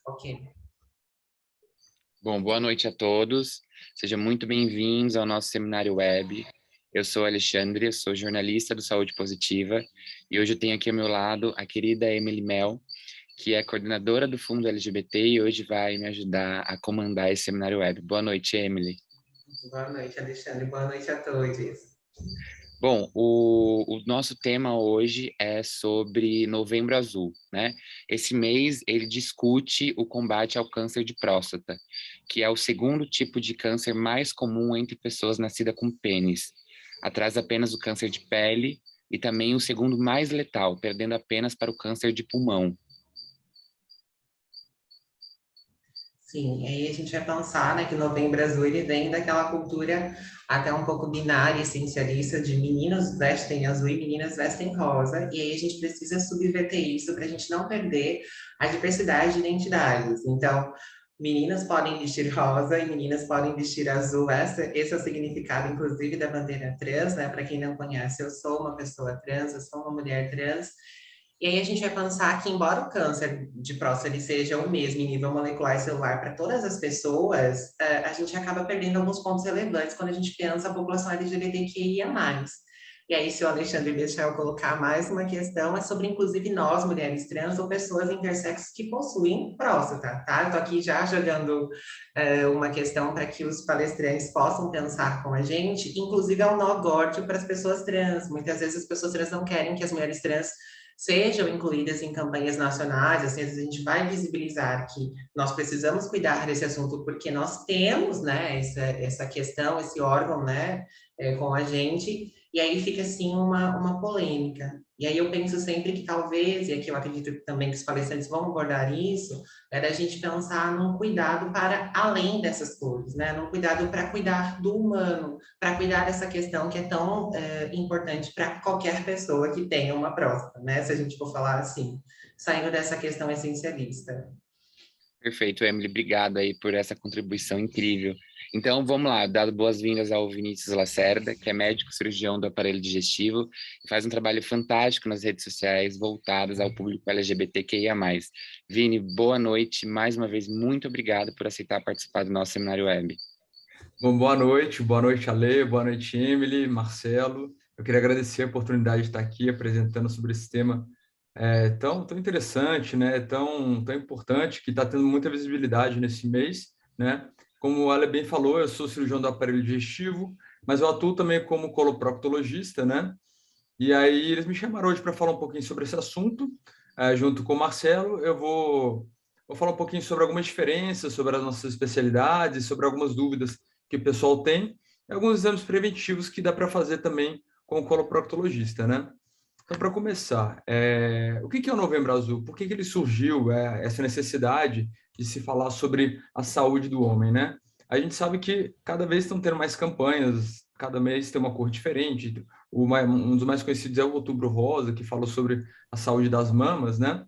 Ok. Bom, boa noite a todos. Sejam muito bem-vindos ao nosso seminário web. Eu sou Alexandre, eu sou jornalista do Saúde Positiva e hoje eu tenho aqui ao meu lado a querida Emily Mel, que é coordenadora do Fundo LGBT e hoje vai me ajudar a comandar esse seminário web. Boa noite, Emily. Boa noite, Alexandre. Boa noite a todos. Bom, o nosso tema hoje é sobre Novembro Azul, né? Esse mês ele discute o combate ao câncer de próstata, que é o segundo tipo de câncer mais comum entre pessoas nascidas com pênis, atrás apenas do câncer de pele e também o segundo mais letal, perdendo apenas para o câncer de pulmão. Sim, aí a gente vai pensar, né, que o Novembro Azul ele vem daquela cultura até um pouco binária, essencialista, de meninos vestem azul e meninas vestem rosa, e aí a gente precisa subverter isso para a gente não perder a diversidade de identidades. Então, meninas podem vestir rosa e meninas podem vestir azul. Esse é o significado, inclusive, da bandeira trans, né? Para quem não conhece, eu sou uma pessoa trans, eu sou uma mulher trans. E aí a gente vai pensar que, embora o câncer de próstata ele seja o mesmo em nível molecular e celular para todas as pessoas, a gente acaba perdendo alguns pontos relevantes quando a gente pensa a população LGBTQIA+. E aí, se o Alexandre deixar eu colocar mais uma questão, é sobre, inclusive, nós, mulheres trans ou pessoas intersexos que possuem próstata, tá? Eu tô aqui já jogando uma questão para que os palestrantes possam pensar com a gente, inclusive é um nó górdio para as pessoas trans. Muitas vezes as pessoas trans não querem que as mulheres trans sejam incluídas em campanhas nacionais, assim, às vezes a gente vai visibilizar que nós precisamos cuidar desse assunto porque nós temos, né, essa questão, esse órgão, né, com a gente, e aí fica, assim, uma polêmica. E aí eu penso sempre que talvez, e aqui eu acredito também que os palestrantes vão abordar isso, é da gente pensar num cuidado para além dessas coisas, né, num cuidado para cuidar do humano, para cuidar dessa questão que é tão importante para qualquer pessoa que tenha uma próstata, né? Se a gente for falar assim, saindo dessa questão essencialista. Perfeito, Emily, obrigado aí por essa contribuição incrível. Então, vamos lá, dar boas-vindas ao Vinícius Lacerda, que é médico cirurgião do aparelho digestivo e faz um trabalho fantástico nas redes sociais voltadas ao público LGBTQIA+. Vini, boa noite, mais uma vez, muito obrigado por aceitar participar do nosso seminário web. Bom, boa noite, Ale, boa noite, Emily, Marcelo. Eu queria agradecer a oportunidade de estar aqui apresentando sobre esse tema tão interessante, né? Tão importante, que está tendo muita visibilidade nesse mês, né? Como o Ale bem falou, eu sou cirurgião do aparelho digestivo, mas eu atuo também como coloproctologista, né? E aí eles me chamaram hoje para falar um pouquinho sobre esse assunto, junto com o Marcelo. Eu vou falar um pouquinho sobre algumas diferenças, sobre as nossas especialidades, sobre algumas dúvidas que o pessoal tem, e alguns exames preventivos que dá para fazer também com o coloproctologista, né? Então, para começar, o que é o Novembro Azul? Por que ele surgiu, essa necessidade de se falar sobre a saúde do homem, né? A gente sabe que cada vez estão tendo mais campanhas, cada mês tem uma cor diferente. Um dos mais conhecidos é o Outubro Rosa, que fala sobre a saúde das mamas, né?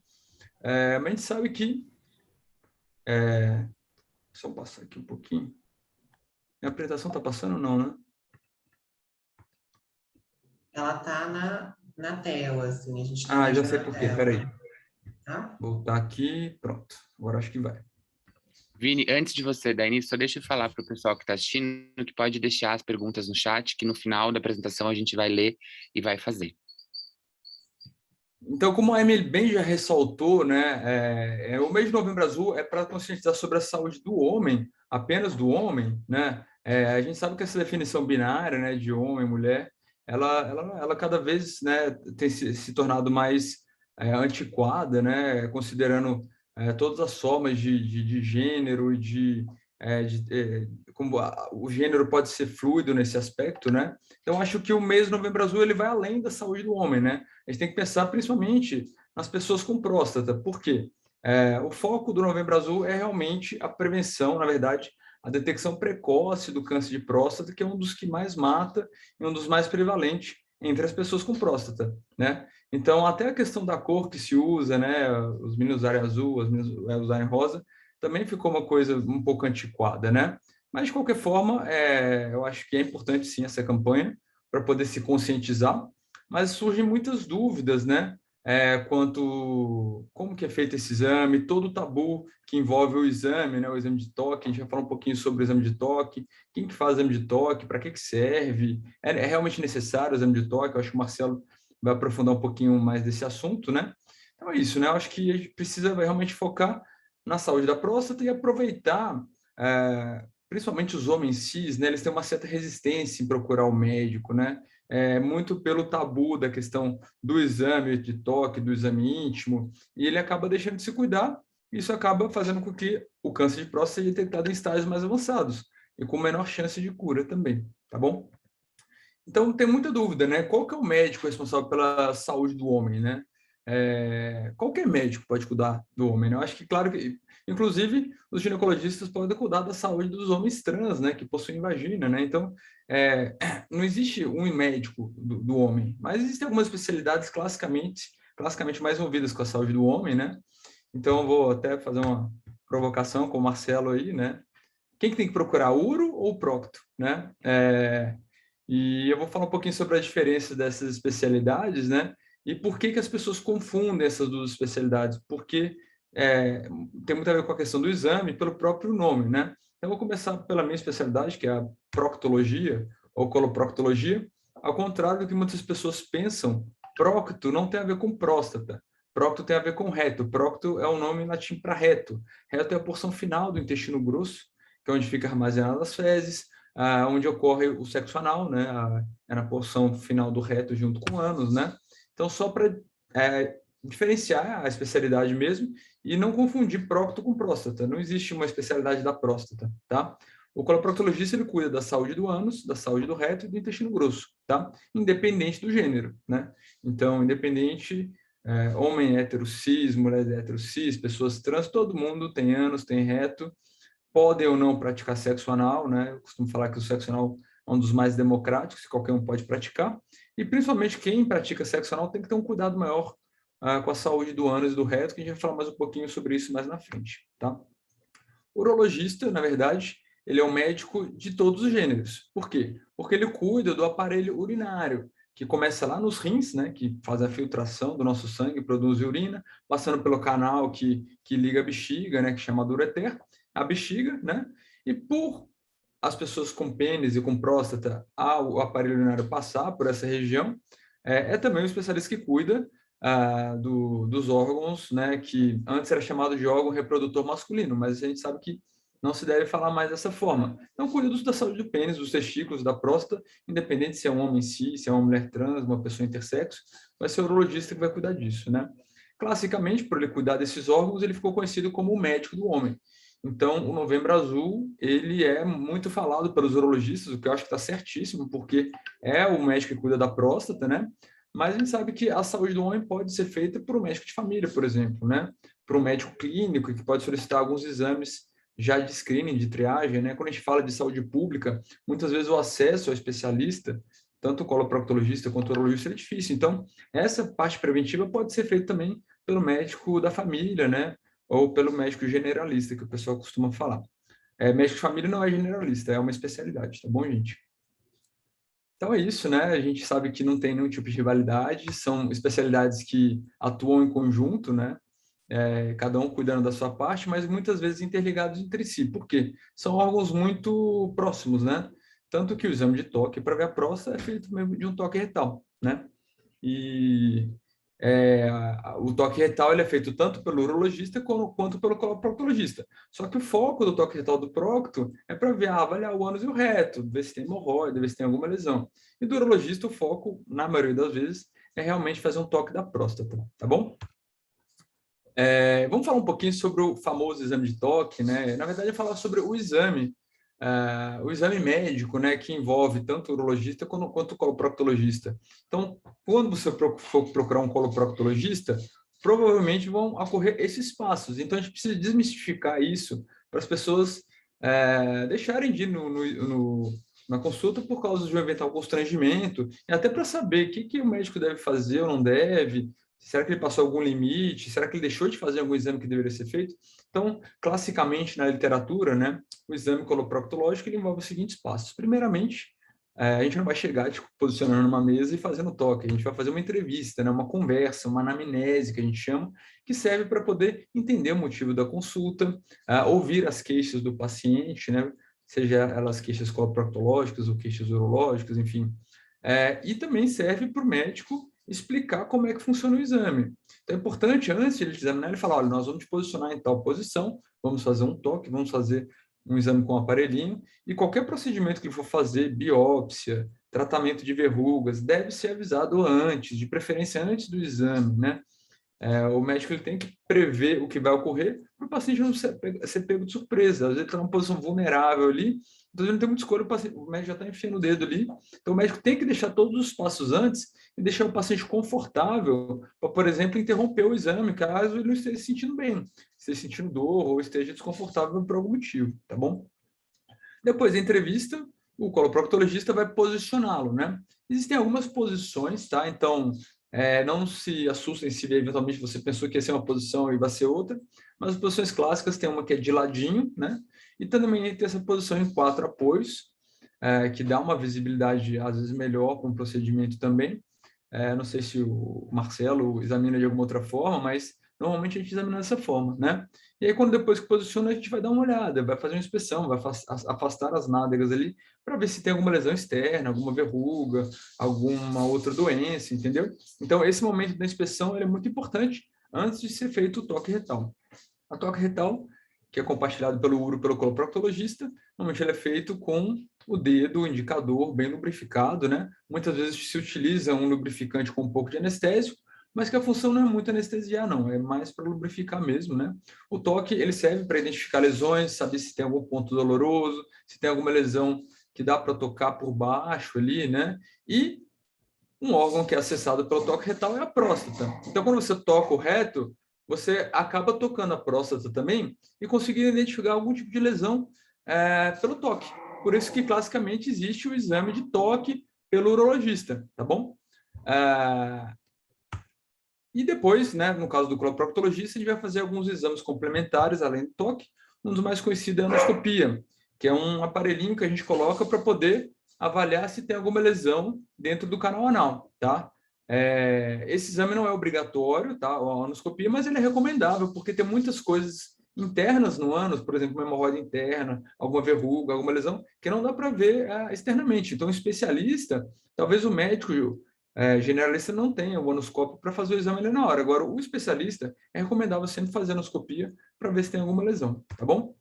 Mas a gente sabe que... Só passar aqui um pouquinho. Minha apresentação está passando ou não, né? Ela está na tela, assim, a gente está Já vendo sei na por quê, peraí. tela. Tá? Voltar aqui, pronto. Agora acho que vai. Vini, antes de você dar início, só deixa eu falar para o pessoal que está assistindo que pode deixar as perguntas no chat, que no final da apresentação a gente vai ler e vai fazer. Então, como a Emily bem já ressaltou, né, o mês de Novembro Azul é para conscientizar sobre a saúde do homem, apenas do homem, né? A gente sabe que essa definição binária, né, de homem e mulher, ela cada vez, né, tem se tornado mais antiquada, né, considerando todas as formas de gênero e como o gênero pode ser fluido nesse aspecto, né? Então, acho que o mês de Novembro Azul ele vai além da saúde do homem, né? A gente tem que pensar principalmente nas pessoas com próstata. Por quê? O foco do Novembro Azul é realmente a prevenção, na verdade, a detecção precoce do câncer de próstata, que é um dos que mais mata e um dos mais prevalentes entre as pessoas com próstata, né? Então, até a questão da cor que se usa, né? Os meninos usarem azul, as meninas usarem rosa, também ficou uma coisa um pouco antiquada, né? Mas, de qualquer forma, eu acho que é importante, sim, essa campanha para poder se conscientizar, mas surgem muitas dúvidas, né? quanto como que é feito esse exame, todo o tabu que envolve o exame, né, o exame de toque. A gente vai falar um pouquinho sobre o exame de toque, quem que faz o exame de toque, para que serve, é realmente necessário o exame de toque? Eu acho que o Marcelo vai aprofundar um pouquinho mais desse assunto, né? Então é isso, né? Eu acho que a gente precisa realmente focar na saúde da próstata e aproveitar, principalmente os homens cis, né? Eles têm uma certa resistência em procurar o médico, né? Muito pelo tabu da questão do exame de toque, do exame íntimo, e ele acaba deixando de se cuidar. Isso acaba fazendo com que o câncer de próstata seja detectado em estágios mais avançados e com menor chance de cura também, tá bom? Então, tem muita dúvida, né? Qual que é o médico responsável pela saúde do homem, né? Qualquer médico pode cuidar do homem, né? Eu acho que, claro que, inclusive, os ginecologistas podem cuidar da saúde dos homens trans, né? Que possuem vagina, né? Então, não existe um médico do homem, mas existem algumas especialidades classicamente mais envolvidas com a saúde do homem, né? Então, eu vou até fazer uma provocação com o Marcelo aí, né? Quem que tem que procurar, uro ou procto, né? E eu vou falar um pouquinho sobre a diferença dessas especialidades, né? E por que que as pessoas confundem essas duas especialidades? Porque tem muito a ver com a questão do exame, pelo próprio nome, né? Então, eu vou começar pela minha especialidade, que é a proctologia ou coloproctologia. Ao contrário do que muitas pessoas pensam, procto não tem a ver com próstata. Procto tem a ver com reto. Procto é o nome em latim para reto. Reto é a porção final do intestino grosso, que é onde fica armazenado as fezes, onde ocorre o sexo anal, né? É na porção final do reto junto com o ânus, né? Então, só para diferenciar a especialidade mesmo e não confundir prócto com próstata. Não existe uma especialidade da próstata, tá? O coloproctologista, ele cuida da saúde do ânus, da saúde do reto e do intestino grosso, tá? Independente do gênero, né? Então, independente, homem hétero cis, mulher hétero cis, pessoas trans, todo mundo tem ânus, tem reto, podem ou não praticar sexo anal, né? Eu costumo falar que o sexo anal é um dos mais democráticos, qualquer um pode praticar. E principalmente quem pratica sexo anal tem que ter um cuidado maior com a saúde do ânus e do reto, que a gente vai falar mais um pouquinho sobre isso mais na frente, tá? O urologista, na verdade, ele é um médico de todos os gêneros. Por quê? Porque ele cuida do aparelho urinário, que começa lá nos rins, né, que faz a filtração do nosso sangue, produz urina, passando pelo canal que liga a bexiga, né, que chama ureter, a bexiga, né, e por as pessoas com pênis e com próstata, o aparelho urinário passar por essa região, também um especialista que cuida dos órgãos, né, que antes era chamado de órgão reprodutor masculino, mas a gente sabe que não se deve falar mais dessa forma. Então, cuida da saúde do pênis, dos testículos, da próstata, independente se é um homem cis, se é uma mulher trans, uma pessoa intersexo, vai ser o urologista que vai cuidar disso, né? Classicamente, por ele cuidar desses órgãos, ele ficou conhecido como o médico do homem. Então, o Novembro Azul, ele é muito falado pelos urologistas, o que eu acho que está certíssimo, porque é o médico que cuida da próstata, né? Mas a gente sabe que a saúde do homem pode ser feita por um médico de família, por exemplo, né? Por um médico clínico que pode solicitar alguns exames já de screening, de triagem, né? Quando a gente fala de saúde pública, muitas vezes o acesso ao especialista, tanto o coloproctologista quanto o urologista, é difícil. Então, essa parte preventiva pode ser feita também pelo médico da família, né? Ou pelo médico generalista, que o pessoal costuma falar. Médico de família não é generalista, é uma especialidade, tá bom, gente? Então é isso, né? A gente sabe que não tem nenhum tipo de rivalidade, são especialidades que atuam em conjunto, né? Cada um cuidando da sua parte, mas muitas vezes interligados entre si. Por quê? São órgãos muito próximos, né? Tanto que o exame de toque para ver a próstata é feito mesmo de um toque retal, né? E o toque retal ele é feito tanto pelo urologista quanto pelo proctologista. Só que o foco do toque retal do procto é para avaliar o ânus e o reto, ver se tem hemorroida, ver se tem alguma lesão. E do urologista o foco, na maioria das vezes, é realmente fazer um toque da próstata, tá bom? Vamos falar um pouquinho sobre o famoso exame de toque, né? Na verdade, é falar sobre o exame médico, né, que envolve tanto o urologista quanto o coloproctologista. Então, quando você for procurar um coloproctologista, provavelmente vão ocorrer esses passos. Então, a gente precisa desmistificar isso para as pessoas deixarem de ir na consulta por causa de um eventual constrangimento, e até para saber o que o médico deve fazer ou não deve. Será que ele passou algum limite? Será que ele deixou de fazer algum exame que deveria ser feito? Então, classicamente na literatura, né, o exame coloproctológico ele envolve os seguintes passos. Primeiramente, A gente não vai chegar te posicionando numa mesa e fazendo toque, a gente vai fazer uma entrevista, né? Uma conversa, uma anamnese, que a gente chama, que serve para poder entender o motivo da consulta, ouvir as queixas do paciente, né? Seja elas queixas coloproctológicas ou queixas urológicas, enfim. E também serve para o médico explicar como é que funciona o exame. Então, é importante, antes de ele te examinar, ele falar, olha, nós vamos te posicionar em tal posição, vamos fazer um toque, vamos fazer um exame com um aparelhinho, e qualquer procedimento que ele for fazer, biópsia, tratamento de verrugas, deve ser avisado antes, de preferência antes do exame, né? O médico ele tem que prever o que vai ocorrer para o paciente não ser pego de surpresa. Às vezes ele está numa posição vulnerável ali, então ele não tem muita escolha, o médico já está enfiando o dedo ali. Então o médico tem que deixar todos os passos antes e deixar o paciente confortável para, por exemplo, interromper o exame, caso ele não esteja se sentindo bem, esteja sentindo dor ou esteja desconfortável por algum motivo, tá bom? Depois da entrevista, o coloproctologista vai posicioná-lo, né? Existem algumas posições, tá? Então, não se assustem se eventualmente você pensou que ia ser uma posição e vai ser outra, mas as posições clássicas tem uma que é de ladinho, né? E também tem essa posição em 4 apoios, que dá uma visibilidade, às vezes, melhor para um procedimento também. Não sei se o Marcelo examina de alguma outra forma, mas normalmente a gente examina dessa forma, né? E aí, quando depois que posiciona, a gente vai dar uma olhada, vai fazer uma inspeção, vai afastar as nádegas ali, para ver se tem alguma lesão externa, alguma verruga, alguma outra doença, entendeu? Então, esse momento da inspeção ele é muito importante antes de ser feito o toque retal. A toque retal, que é compartilhado pelo uro pelo coloproctologista, normalmente ele é feito com o dedo, o indicador bem lubrificado, né? Muitas vezes se utiliza um lubrificante com um pouco de anestésico, mas que a função não é muito anestesiar, não, é mais para lubrificar mesmo, né? O toque, ele serve para identificar lesões, saber se tem algum ponto doloroso, se tem alguma lesão que dá para tocar por baixo ali, né? E um órgão que é acessado pelo toque retal é a próstata. Então, quando você toca o reto, você acaba tocando a próstata também e conseguindo identificar algum tipo de lesão pelo toque. Por isso que, classicamente, existe o exame de toque pelo urologista, tá bom? E depois, né, no caso do coloproctologista, a gente vai fazer alguns exames complementares, além do toque. Um dos mais conhecidos é a endoscopia, que é um aparelhinho que a gente coloca para poder avaliar se tem alguma lesão dentro do canal anal, tá? Esse exame não é obrigatório, tá? A endoscopia, mas ele é recomendável, porque tem muitas coisas internas no ânus, por exemplo, uma hemorroida interna, alguma verruga, alguma lesão, que não dá para ver externamente. Então, o especialista, talvez o médico generalista não tenha o anoscópio para fazer o exame ali na hora. Agora, o especialista é recomendável sempre fazer a anoscopia para ver se tem alguma lesão, tá bom?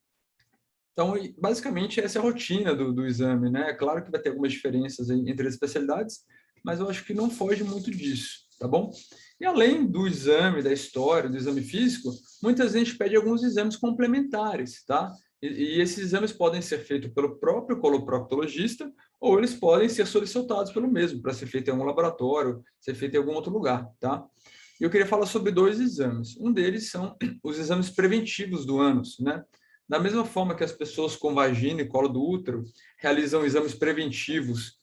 Então, basicamente, essa é a rotina do exame, né? É claro que vai ter algumas diferenças entre as especialidades, mas eu acho que não foge muito disso, tá bom? E além do exame, da história, do exame físico, muitas vezes a gente pede alguns exames complementares, tá? E esses exames podem ser feitos pelo próprio coloproctologista ou eles podem ser solicitados pelo mesmo, para ser feito em algum laboratório, ser feito em algum outro lugar, tá? E eu queria falar sobre 2 exames. Um deles são os exames preventivos do ânus, né? Da mesma forma que as pessoas com vagina e colo do útero realizam exames preventivos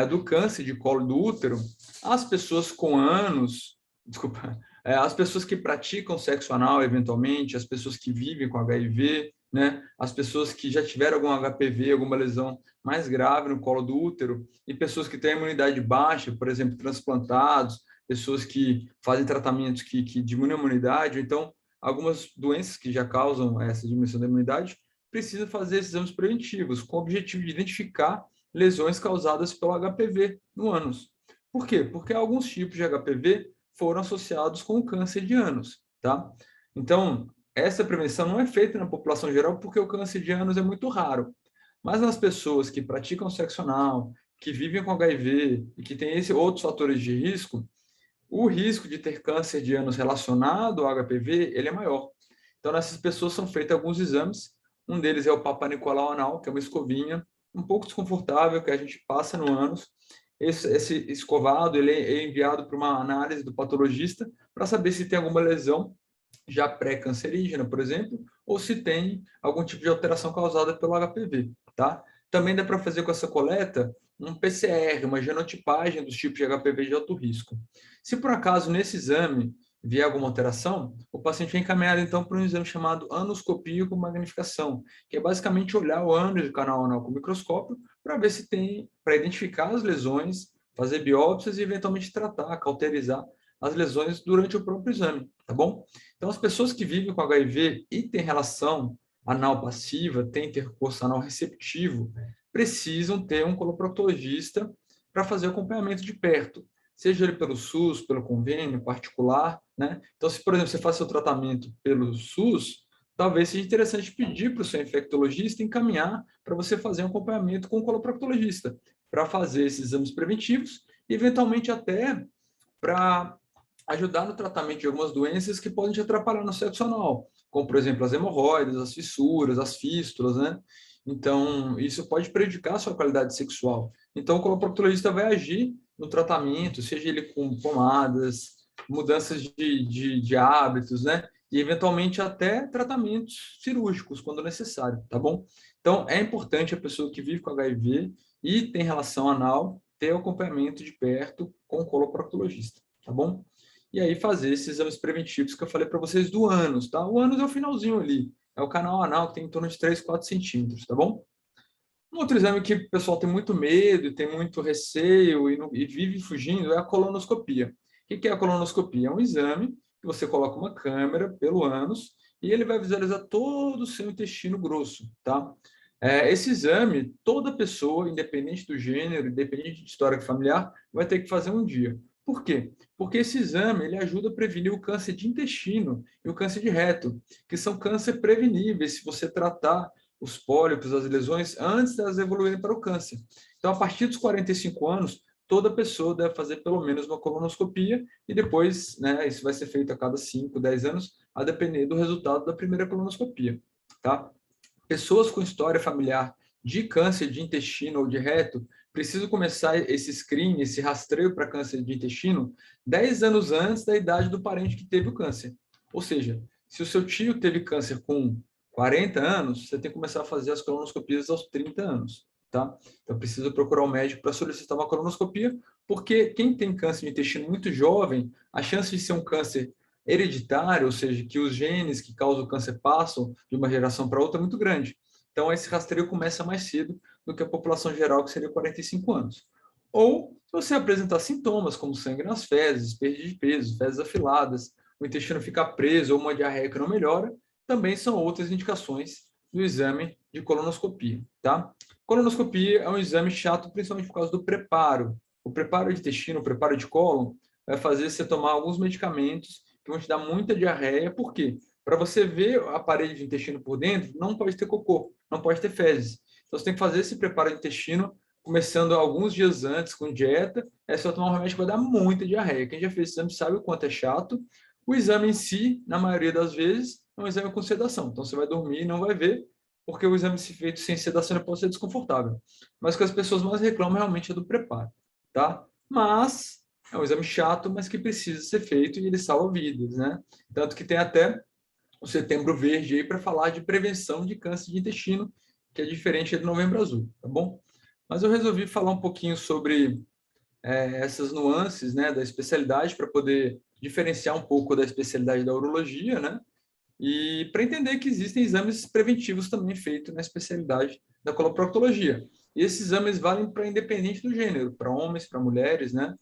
do câncer de colo do útero, as pessoas com ânus, desculpa, as pessoas que praticam sexo anal eventualmente, as pessoas que vivem com HIV, né, as pessoas que já tiveram algum HPV, alguma lesão mais grave no colo do útero, e pessoas que têm imunidade baixa, por exemplo, transplantados, pessoas que fazem tratamentos que diminuem a imunidade, então algumas doenças que já causam essa diminuição da imunidade, precisam fazer esses exames preventivos, com o objetivo de identificar lesões causadas pelo HPV no ânus. Por quê? Porque alguns tipos de HPV foram associados com o câncer de ânus, tá? Então, essa prevenção não é feita na população geral porque o câncer de ânus é muito raro. Mas nas pessoas que praticam sexo anal, que vivem com HIV e que têm outros fatores de risco, o risco de ter câncer de ânus relacionado ao HPV, ele é maior. Então, nessas pessoas são feitos alguns exames. Um deles é o Papa Nicolau anal, que é uma escovinha um pouco desconfortável que a gente passa no ânus. Esse escovado ele é enviado para uma análise do patologista para saber se tem alguma lesão já pré-cancerígena, por exemplo, ou se tem algum tipo de alteração causada pelo HPV, tá? Também dá para fazer com essa coleta um PCR, uma genotipagem dos tipos de HPV de alto risco. Se por acaso nesse exame vier alguma alteração, o paciente é encaminhado, então, para um exame chamado anoscopia com magnificação, que é basicamente olhar o ânus do canal anal com microscópio para ver se tem, para identificar as lesões, fazer biópsias e, eventualmente, tratar, cauterizar as lesões durante o próprio exame, tá bom? Então, as pessoas que vivem com HIV e têm relação anal passiva, têm intercurso anal receptivo, precisam ter um coloproctologista para fazer acompanhamento de perto, seja ele pelo SUS, pelo convênio particular, né? Então, se, por exemplo, você faz seu tratamento pelo SUS, talvez seja interessante pedir para o seu infectologista encaminhar para você fazer um acompanhamento com o coloproctologista, para fazer esses exames preventivos e, eventualmente, até para ajudar no tratamento de algumas doenças que podem te atrapalhar no sexo anal, como, por exemplo, as hemorroidas, as fissuras, as fístulas, né? Então, isso pode prejudicar a sua qualidade sexual. Então, o coloproctologista vai agir no tratamento, seja ele com pomadas, mudanças de hábitos, né? E, eventualmente, até tratamentos cirúrgicos, quando necessário, tá bom? Então, é importante a pessoa que vive com HIV e tem relação anal ter o acompanhamento de perto com o coloproctologista, tá bom? E aí fazer esses exames preventivos que eu falei para vocês do ânus, tá? O ânus é o finalzinho ali, é o canal anal que tem em torno de 3, 4 centímetros, tá bom? Um outro exame que o pessoal tem muito medo, tem muito receio e vive fugindo é a colonoscopia. O que é a colonoscopia? É um exame que você coloca uma câmera pelo ânus e ele vai visualizar todo o seu intestino grosso, tá? Esse exame, toda pessoa, independente do gênero, independente de história familiar, vai ter que fazer um dia. Por quê? Porque esse exame ele ajuda a prevenir o câncer de intestino e o câncer de reto, que são câncer preveníveis se você tratar os pólipos, as lesões, antes delas evoluírem para o câncer. Então, a partir dos 45 anos, toda pessoa deve fazer pelo menos uma colonoscopia e depois, né, isso vai ser feito a cada 5, 10 anos, a depender do resultado da primeira colonoscopia, tá? Pessoas com história familiar de câncer de intestino ou de reto precisam começar esse screening, esse rastreio para câncer de intestino 10 anos antes da idade do parente que teve o câncer. Ou seja, se o seu tio teve câncer com 40 anos, você tem que começar a fazer as colonoscopias aos 30 anos, tá? Então, precisa procurar um médico para solicitar uma colonoscopia, porque quem tem câncer de intestino muito jovem, a chance de ser um câncer hereditário, ou seja, que os genes que causam o câncer passam de uma geração para outra, é muito grande. Então, esse rastreio começa mais cedo do que a população geral, que seria 45 anos. Ou, se você apresentar sintomas, como sangue nas fezes, perda de peso, fezes afiladas, o intestino ficar preso ou uma diarreia que não melhora, também são outras indicações do exame de colonoscopia, tá? Colonoscopia é um exame chato, principalmente por causa do preparo. O preparo de intestino, o preparo de cólon, vai fazer você tomar alguns medicamentos que vão te dar muita diarreia. Por quê? Para você ver a parede de intestino por dentro, não pode ter cocô, não pode ter fezes. Então, você tem que fazer esse preparo de intestino começando alguns dias antes com dieta. É só tomar um remédio que vai dar muita diarreia. Quem já fez esse exame sabe o quanto é chato. O exame em si, na maioria das vezes, é um exame com sedação. Então, você vai dormir e não vai ver, porque o exame se feito sem sedação pode ser desconfortável. Mas o que as pessoas mais reclamam realmente é do preparo, tá? Mas é um exame chato, mas que precisa ser feito e ele salva vidas, né? Tanto que tem até o Setembro Verde aí para falar de prevenção de câncer de intestino, que é diferente do Novembro Azul, tá bom? Mas eu resolvi falar um pouquinho sobre essas nuances, né, da especialidade para poder diferenciar um pouco da especialidade da urologia, né? E para entender que existem exames preventivos também feitos na especialidade da coloproctologia. E esses exames valem para independente do gênero, para homens, para mulheres, né?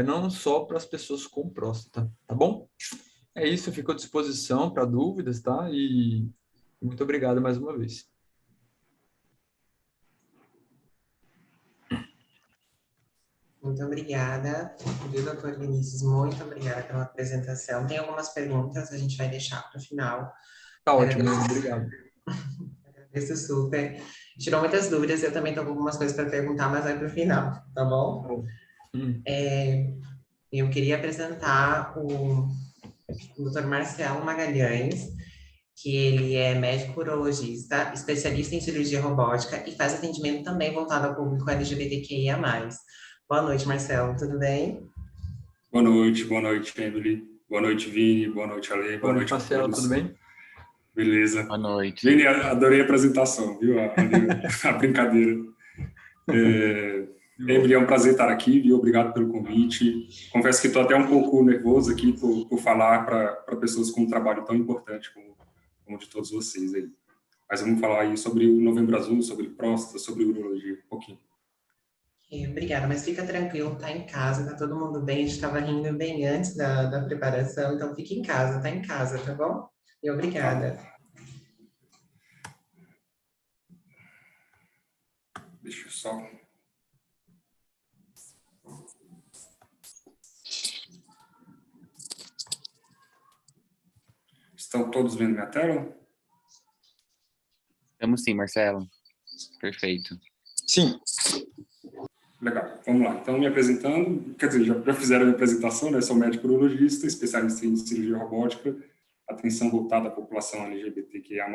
Não só para as pessoas com próstata, tá bom? É isso, eu fico à disposição para dúvidas, tá? E muito obrigado mais uma vez. Muito obrigada, viu, doutor Vinícius? Muito obrigada pela apresentação. Tem algumas perguntas, a gente vai deixar para o final. Tá ótimo, Agradeço, obrigado. agradeço super. Tirou muitas dúvidas, eu também estou com algumas coisas para perguntar, mas vai para o final, tá bom? Eu queria apresentar o Dr. Marcelo Magalhães, que ele é médico urologista, especialista em cirurgia robótica e faz atendimento também voltado ao público LGBTQIA+. Boa noite, Marcelo, tudo bem? Boa noite, Emily. Boa noite, Vini. Boa noite, Ale. Boa noite, Marcelo, tudo bem? Beleza. Boa noite. Vini, adorei a apresentação, viu? A brincadeira. Emily, é um prazer estar aqui, viu? Obrigado pelo convite. Confesso que estou até um pouco nervoso aqui por falar para pessoas com um trabalho tão importante como de todos vocês aí. Mas vamos falar aí sobre o Novembro Azul, sobre próstata, sobre urologia, um pouquinho. Obrigada, mas fica tranquilo, tá em casa, tá todo mundo bem, a gente estava rindo bem antes da preparação, então fique em casa, tá em casa, tá bom? E obrigada. Deixa eu só... Estão todos vendo minha tela? Estamos sim, Marcelo. Perfeito. Sim. Legal, vamos lá. Então, me apresentando, quer dizer, já fizeram a minha apresentação, né? Sou médico urologista, especialista em cirurgia robótica, atenção voltada à população LGBTQIA+.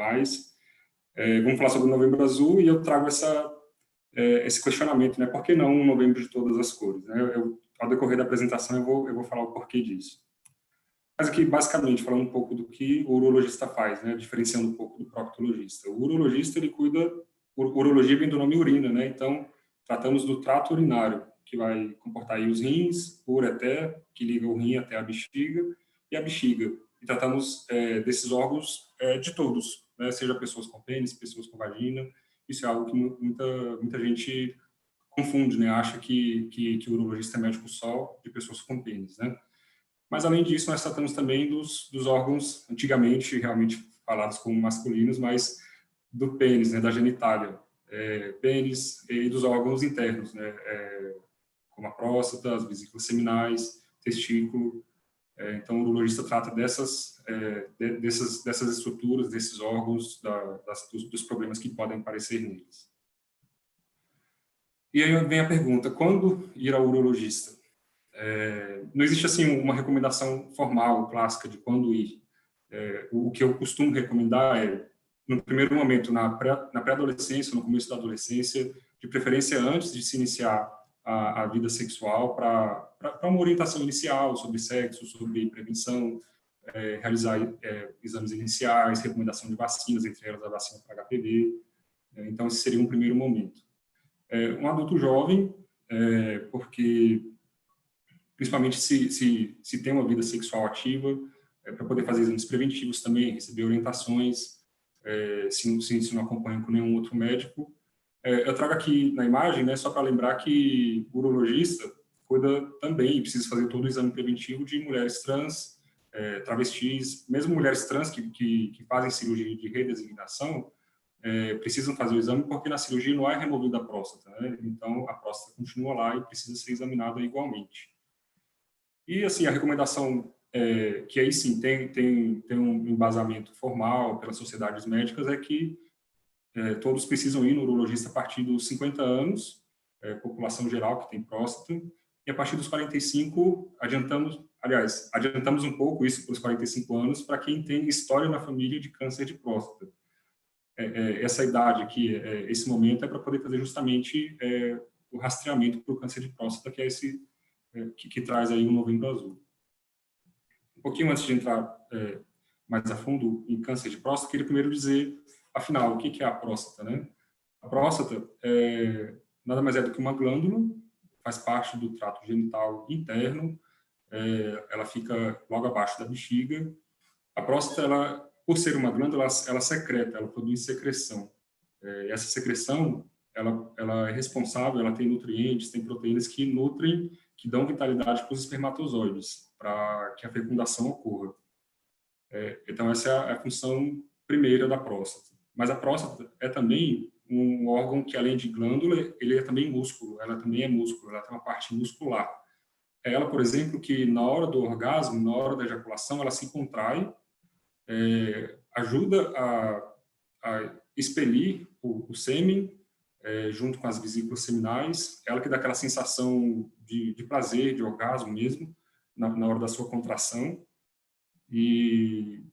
Vamos falar sobre o Novembro Azul e eu trago esse questionamento, né? Por que não um novembro de todas as cores? Né? Ao decorrer da apresentação, eu vou falar o porquê disso. Mas aqui, basicamente, falando um pouco do que o urologista faz, né? Diferenciando um pouco do proctologista. O urologista, ele cuida... Urologia vem do nome urina, né? Então, tratamos do trato urinário, que vai comportar aí os rins, o ureter, que liga o rim até a bexiga, e a bexiga. E tratamos desses órgãos de todos, né? Seja pessoas com pênis, pessoas com vagina. Isso é algo que muita gente confunde, né? Acha que o urologista é médico só de pessoas com pênis, né? Mas, além disso, nós tratamos também dos órgãos, antigamente, realmente falados como masculinos, mas do pênis, né, da genitália. Pênis e dos órgãos internos, né, como a próstata, as vesículas seminais, testículo. Então, o urologista trata dessas estruturas, desses órgãos, dos problemas que podem aparecer neles. E aí vem a pergunta, quando ir ao urologista? Não existe assim uma recomendação formal, clássica, de quando ir. O que eu costumo recomendar é, no primeiro momento, na pré-adolescência, no começo da adolescência, de preferência antes de se iniciar a vida sexual, para uma orientação inicial sobre sexo, sobre prevenção, realizar exames iniciais, recomendação de vacinas, entre elas a vacina para HPV. Então, esse seria um primeiro momento. Um adulto jovem, porque... principalmente se tem uma vida sexual ativa, para poder fazer exames preventivos também, receber orientações, se não acompanha com nenhum outro médico. Eu trago aqui na imagem, né, só para lembrar que o urologista cuida também, precisa fazer todo o exame preventivo de mulheres trans, travestis, mesmo mulheres trans que fazem cirurgia de redesignação, precisam fazer o exame porque na cirurgia não é removida a próstata, né? Então a próstata continua lá e precisa ser examinada igualmente. E, assim, a recomendação, que aí sim tem um embasamento formal pelas sociedades médicas, é que todos precisam ir no urologista a partir dos 50 anos, população geral que tem próstata, e a partir dos 45, adiantamos um pouco isso para os 45 anos, para quem tem história na família de câncer de próstata. Essa idade aqui, esse momento, é para poder fazer justamente o rastreamento para o câncer de próstata, que é esse... que traz aí o Novembro Azul. Um pouquinho antes de entrar mais a fundo em câncer de próstata, queria primeiro dizer, afinal, o que é a próstata, né? A próstata nada mais é do que uma glândula, faz parte do trato genital interno, ela fica logo abaixo da bexiga. A próstata, ela, por ser uma glândula, ela secreta, ela produz secreção. Essa secreção, ela é responsável, ela tem nutrientes, tem proteínas que nutrem, que dão vitalidade para os espermatozoides, para que a fecundação ocorra. Então, essa é a função primeira da próstata. Mas a próstata é também um órgão que, além de glândula, ele é também músculo, ela também é músculo, ela tem uma parte muscular. Ela, por exemplo, que na hora do orgasmo, na hora da ejaculação, ela se contrai, ajuda a expelir o sêmen, junto com as vesículas seminais, ela que dá aquela sensação de prazer, de orgasmo mesmo, na hora da sua contração, e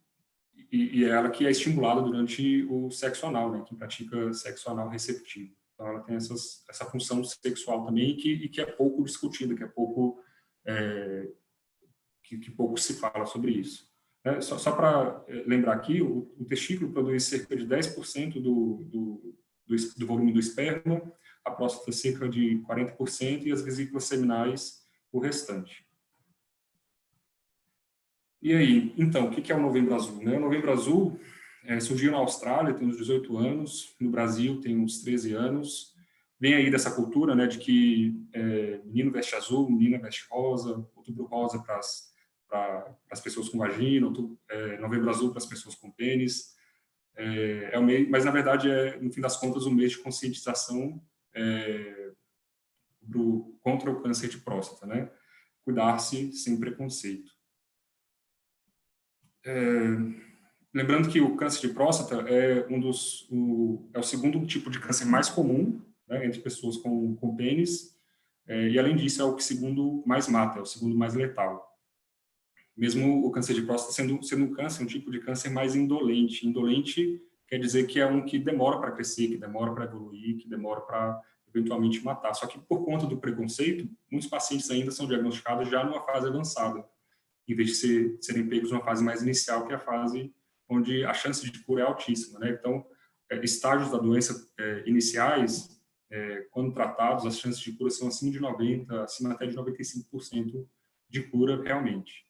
ela que é estimulada durante o sexo anal, né, quem pratica sexo anal receptivo. Então, ela tem essa função sexual também, e que é pouco discutida, que é pouco, que pouco se fala sobre isso. Só para lembrar aqui, o testículo produz cerca de 10% do volume do esperma, a próstata cerca de 40% e as vesículas seminais o restante. E aí, então, o que é o Novembro Azul, né? O Novembro Azul surgiu na Austrália, tem uns 18 anos, no Brasil tem uns 13 anos, vem aí dessa cultura, né, de que menino veste azul, menina veste rosa, outubro rosa para as pessoas com vagina, Novembro Azul para as pessoas com pênis, mas na verdade no fim das contas, um mês de conscientização contra o câncer de próstata, né? Cuidar-se sem preconceito. Lembrando que o câncer de próstata é o segundo tipo de câncer mais comum, né, entre pessoas com pênis, e além disso é o que segundo mais mata, é o segundo mais letal. Mesmo o câncer de próstata sendo um câncer, um tipo de câncer mais indolente. Indolente quer dizer que é um que demora para crescer, que demora para evoluir, que demora para eventualmente matar. Só que por conta do preconceito, muitos pacientes ainda são diagnosticados já numa fase avançada, em vez de serem pegos numa fase mais inicial, que é a fase onde a chance de cura é altíssima, né? Então, estágios da doença iniciais, quando tratados, as chances de cura são acima de 90%, acima até de 95% de cura realmente.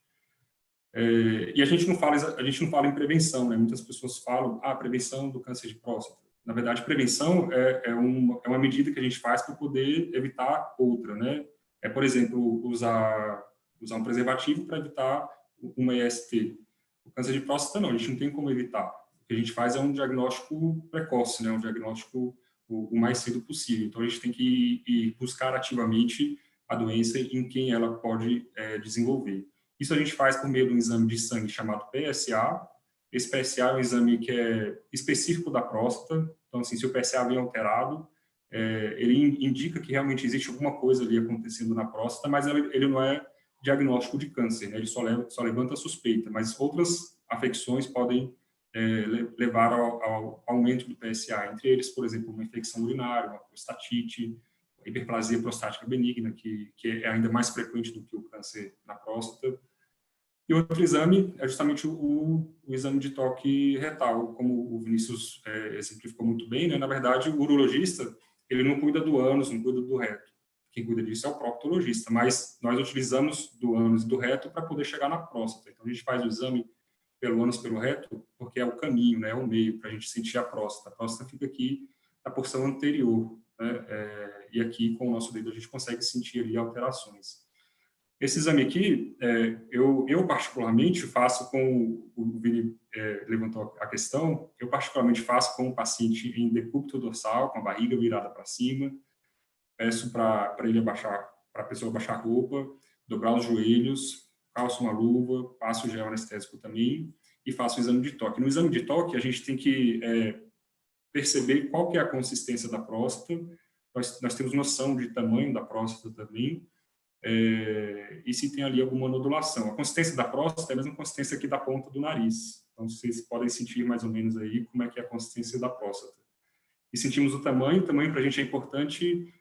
E a gente não fala em prevenção, né? Muitas pessoas falam, prevenção do câncer de próstata. Na verdade, prevenção é uma medida que a gente faz para poder evitar outra, né? Por exemplo, usar um preservativo para evitar uma IST. O câncer de próstata, não, a gente não tem como evitar. O que a gente faz é um diagnóstico precoce, né? Um diagnóstico o mais cedo possível. Então, a gente tem que ir buscar ativamente a doença em quem ela pode desenvolver. Isso a gente faz por meio de um exame de sangue chamado PSA. Esse PSA é um exame que é específico da próstata. Então, assim, se o PSA vem alterado, ele indica que realmente existe alguma coisa ali acontecendo na próstata, mas ele não é diagnóstico de câncer, né? Ele só levanta a suspeita, mas outras afecções podem levar ao aumento do PSA, entre eles, por exemplo, uma infecção urinária, uma prostatite, a hiperplasia prostática benigna, que é ainda mais frequente do que o câncer na próstata. E outro exame é justamente o exame de toque retal, como o Vinícius exemplificou muito bem, né? Na verdade, o urologista, ele não cuida do ânus, não cuida do reto. Quem cuida disso é o proctologista, mas nós utilizamos do ânus e do reto para poder chegar na próstata. Então, a gente faz o exame pelo ânus, pelo reto, porque é o caminho, né? É o meio para a gente sentir a próstata. A próstata fica aqui na porção anterior, né? E aqui, com o nosso dedo, a gente consegue sentir ali alterações. Esse exame aqui, eu particularmente faço com, o Vini levantou a questão, eu particularmente faço com o paciente em decúbito dorsal, com a barriga virada para cima, peço para ele abaixar, para a pessoa abaixar a roupa, dobrar os joelhos, calço uma luva, passo o gel anestésico também e faço o exame de toque. No exame de toque, a gente tem que perceber qual que é a consistência da próstata, nós temos noção de tamanho da próstata também, e se tem ali alguma nodulação. A consistência da próstata é a mesma consistência aqui da ponta do nariz. Então, vocês podem sentir mais ou menos aí como é que é a consistência da próstata. E sentimos o tamanho para a gente é importante.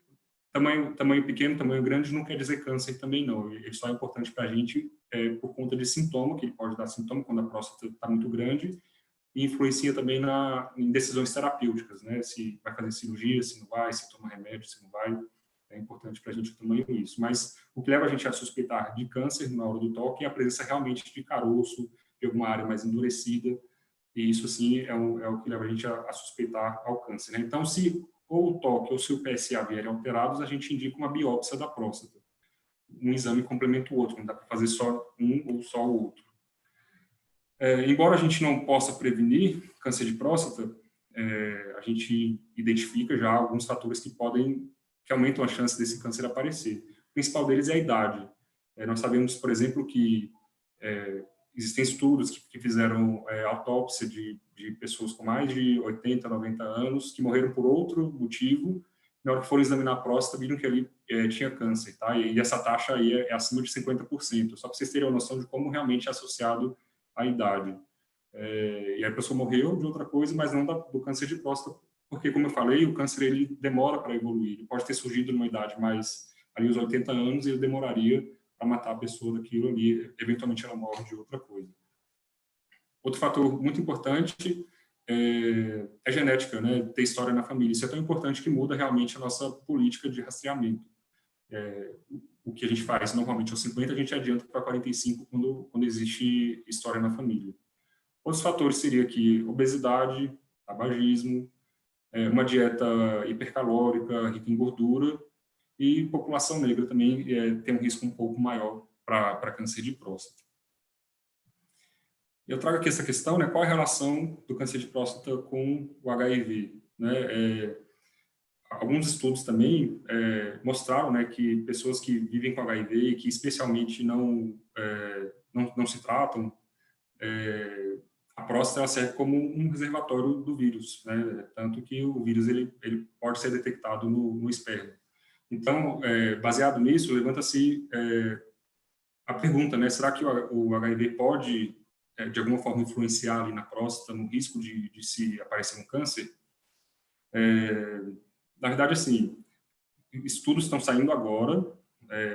Tamanho pequeno, tamanho grande não quer dizer câncer também não. Ele só é importante para a gente por conta de sintoma, que ele pode dar sintoma quando a próstata está muito grande, e influencia também em decisões terapêuticas, né? Se vai fazer cirurgia, se não vai, se toma remédio, se não vai. É importante para a gente o tamanho isso. Mas o que leva a gente a suspeitar de câncer na hora do toque é a presença realmente de caroço, de alguma área mais endurecida, e isso, sim, é o que leva a gente a suspeitar ao câncer, né? Então, se ou o toque ou se o PSA vierem alterados, a gente indica uma biópsia da próstata. Um exame complementa o outro, não dá para fazer só um ou só o outro. Embora a gente não possa prevenir câncer de próstata, a gente identifica já alguns fatores que aumentam a chance desse câncer aparecer. O principal deles é a idade. Nós sabemos, por exemplo, que existem estudos que fizeram autópsia de pessoas com mais de 80, 90 anos, que morreram por outro motivo, na hora que foram examinar a próstata, viram que ali tinha câncer, tá? E essa taxa aí é acima de 50%, só para vocês terem uma noção de como realmente é associado à idade. E a pessoa morreu de outra coisa, mas não do câncer de próstata, porque, como eu falei, o câncer ele demora para evoluir. Ele pode ter surgido numa idade mais, ali os 80 anos, e ele demoraria para matar a pessoa daquilo ali. Eventualmente ela morre de outra coisa. Outro fator muito importante é genética, né? Ter história na família. Isso é tão importante que muda realmente a nossa política de rastreamento. O que a gente faz normalmente aos 50, a gente adianta para 45 quando existe história na família. Outros fatores seria que obesidade, tabagismo, uma dieta hipercalórica, rica em gordura, e população negra também tem um risco um pouco maior para câncer de próstata. Eu trago aqui essa questão, né, qual a relação do câncer de próstata com o HIV, né? Alguns estudos também mostraram, né, que pessoas que vivem com HIV e que especialmente não se tratam, a próstata ela serve como um reservatório do vírus, né? Tanto que o vírus ele pode ser detectado no esperma. Então, baseado nisso, levanta-se a pergunta, né? Será que o HIV pode de alguma forma influenciar ali na próstata no risco de se aparecer um câncer? Na verdade, assim, estudos estão saindo agora,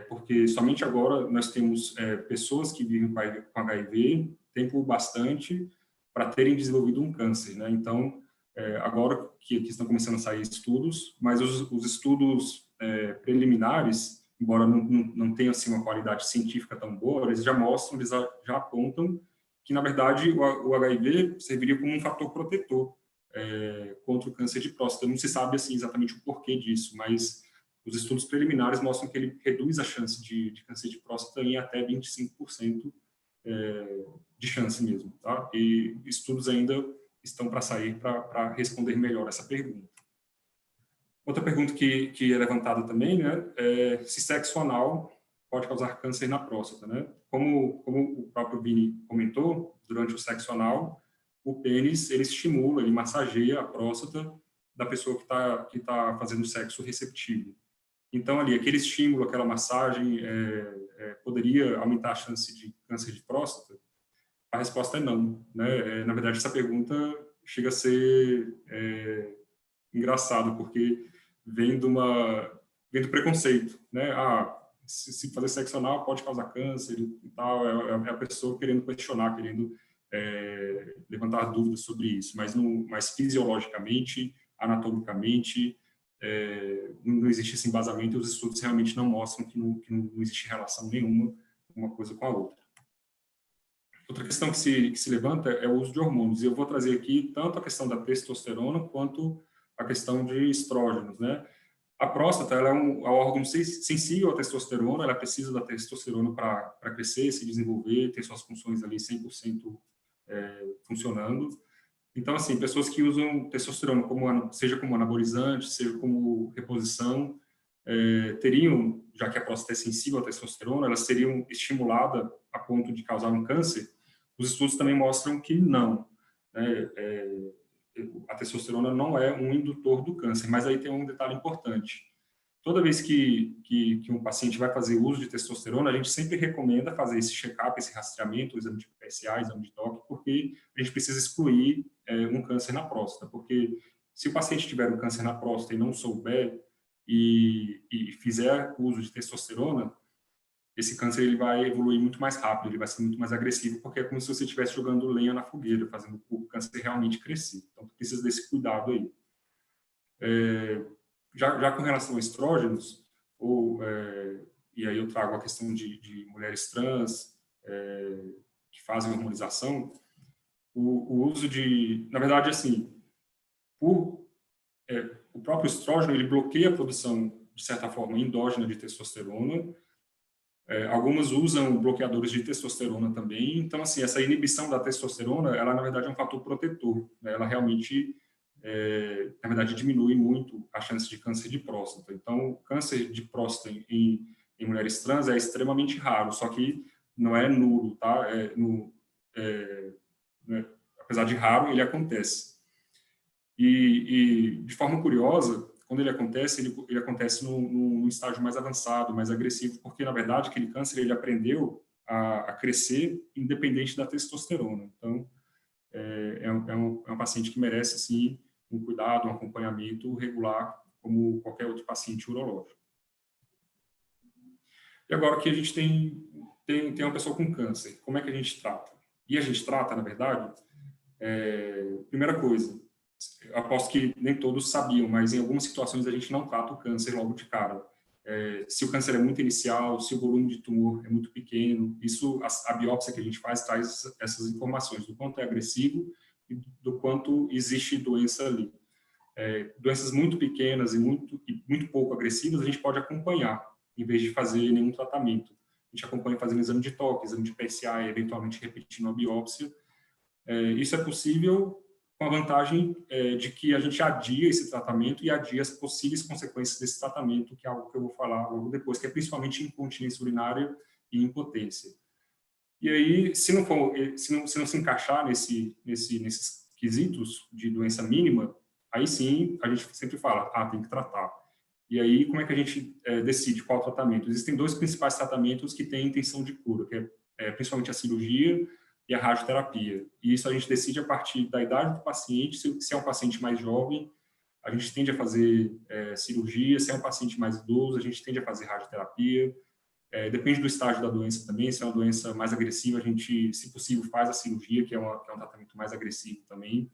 porque somente agora nós temos pessoas que vivem com HIV, tempo bastante para terem desenvolvido um câncer, né? Então, agora que estão começando a sair estudos, mas os estudos preliminares, embora não tenham assim, uma qualidade científica tão boa, eles já mostram, eles já apontam que, na verdade, o HIV serviria como um fator protetor contra o câncer de próstata. Não se sabe assim, exatamente o porquê disso, mas os estudos preliminares mostram que ele reduz a chance de câncer de próstata em até 25% de chance mesmo, tá? E estudos ainda estão para sair para responder melhor essa pergunta. Outra pergunta que é levantada também, né, é se sexo anal pode causar câncer na próstata, né? Como o próprio Vini comentou, durante o sexo anal, o pênis, ele estimula, ele massageia a próstata da pessoa que tá fazendo sexo receptivo. Então, ali, aquele estímulo, aquela massagem, poderia aumentar a chance de câncer de próstata? A resposta é não, né? Na verdade, essa pergunta chega a ser engraçada, porque vem do preconceito, né? Se fazer sexo anal pode causar câncer e tal, é a pessoa querendo questionar, querendo levantar dúvidas sobre isso, mas fisiologicamente, anatomicamente, não existe esse embasamento e os estudos realmente não mostram que não existe relação nenhuma uma coisa com a outra. Outra questão que se levanta é o uso de hormônios, e eu vou trazer aqui tanto a questão da testosterona quanto a questão de estrógenos, né? A próstata ela é um órgão sensível à testosterona, ela precisa da testosterona para crescer, se desenvolver, ter suas funções ali 100% funcionando. Então, assim, pessoas que usam testosterona seja como anabolizante, seja como reposição, teriam, já que a próstata é sensível à testosterona, elas seriam estimuladas a ponto de causar um câncer. Os estudos também mostram que não, né? A testosterona não é um indutor do câncer, mas aí tem um detalhe importante. Toda vez que um paciente vai fazer uso de testosterona, a gente sempre recomenda fazer esse check-up, esse rastreamento, o exame de PSA, exame de toque, porque a gente precisa excluir um câncer na próstata, porque se o paciente tiver um câncer na próstata e não souber e fizer uso de testosterona, esse câncer ele vai evoluir muito mais rápido, ele vai ser muito mais agressivo, porque é como se você estivesse jogando lenha na fogueira, fazendo o câncer realmente crescer. Então, precisa desse cuidado aí. Já com relação a estrógenos, e aí eu trago a questão de mulheres trans que fazem hormonização, o uso na verdade, assim, o próprio estrógeno, ele bloqueia a produção, de certa forma, endógena de testosterona. Algumas usam bloqueadores de testosterona também. Então, assim, essa inibição da testosterona, ela, na verdade, é um fator protetor, né? Ela realmente, na verdade, diminui muito a chance de câncer de próstata. Então, o câncer de próstata em mulheres trans é extremamente raro, só que não é nulo, tá? Né? Apesar de raro, ele acontece. E de forma curiosa, quando ele acontece num estágio mais avançado, mais agressivo, porque, na verdade, aquele câncer ele aprendeu a crescer independente da testosterona. Então, é um paciente que merece, assim, um cuidado, um acompanhamento regular, como qualquer outro paciente urológico. E agora que a gente tem uma pessoa com câncer, como é que a gente trata? E a gente trata, na verdade, Primeira coisa, eu aposto que nem todos sabiam, mas em algumas situações a gente não trata o câncer logo de cara. Se o câncer é muito inicial, se o volume de tumor é muito pequeno, isso, a biópsia que a gente faz traz essas informações do quanto é agressivo e do quanto existe doença ali. Doenças muito pequenas e muito pouco agressivas a gente pode acompanhar, em vez de fazer nenhum tratamento. A gente acompanha fazendo exame de toque, exame de PSA, e eventualmente repetindo a biópsia. Isso é possível com a vantagem de que a gente adia esse tratamento e adia as possíveis consequências desse tratamento, que é algo que eu vou falar logo depois, que é principalmente incontinência urinária e impotência. E aí, se não se encaixar nesses quesitos de doença mínima, aí sim a gente sempre fala, tem que tratar. E aí, como é que a gente decide qual tratamento? Existem dois principais tratamentos que têm intenção de cura, que é principalmente a cirurgia e a radioterapia. E isso a gente decide a partir da idade do paciente. Se é um paciente mais jovem, a gente tende a fazer cirurgia. Se é um paciente mais idoso, a gente tende a fazer radioterapia. Depende do estágio da doença também. Se é uma doença mais agressiva, a gente, se possível, faz a cirurgia, que é um tratamento mais agressivo também.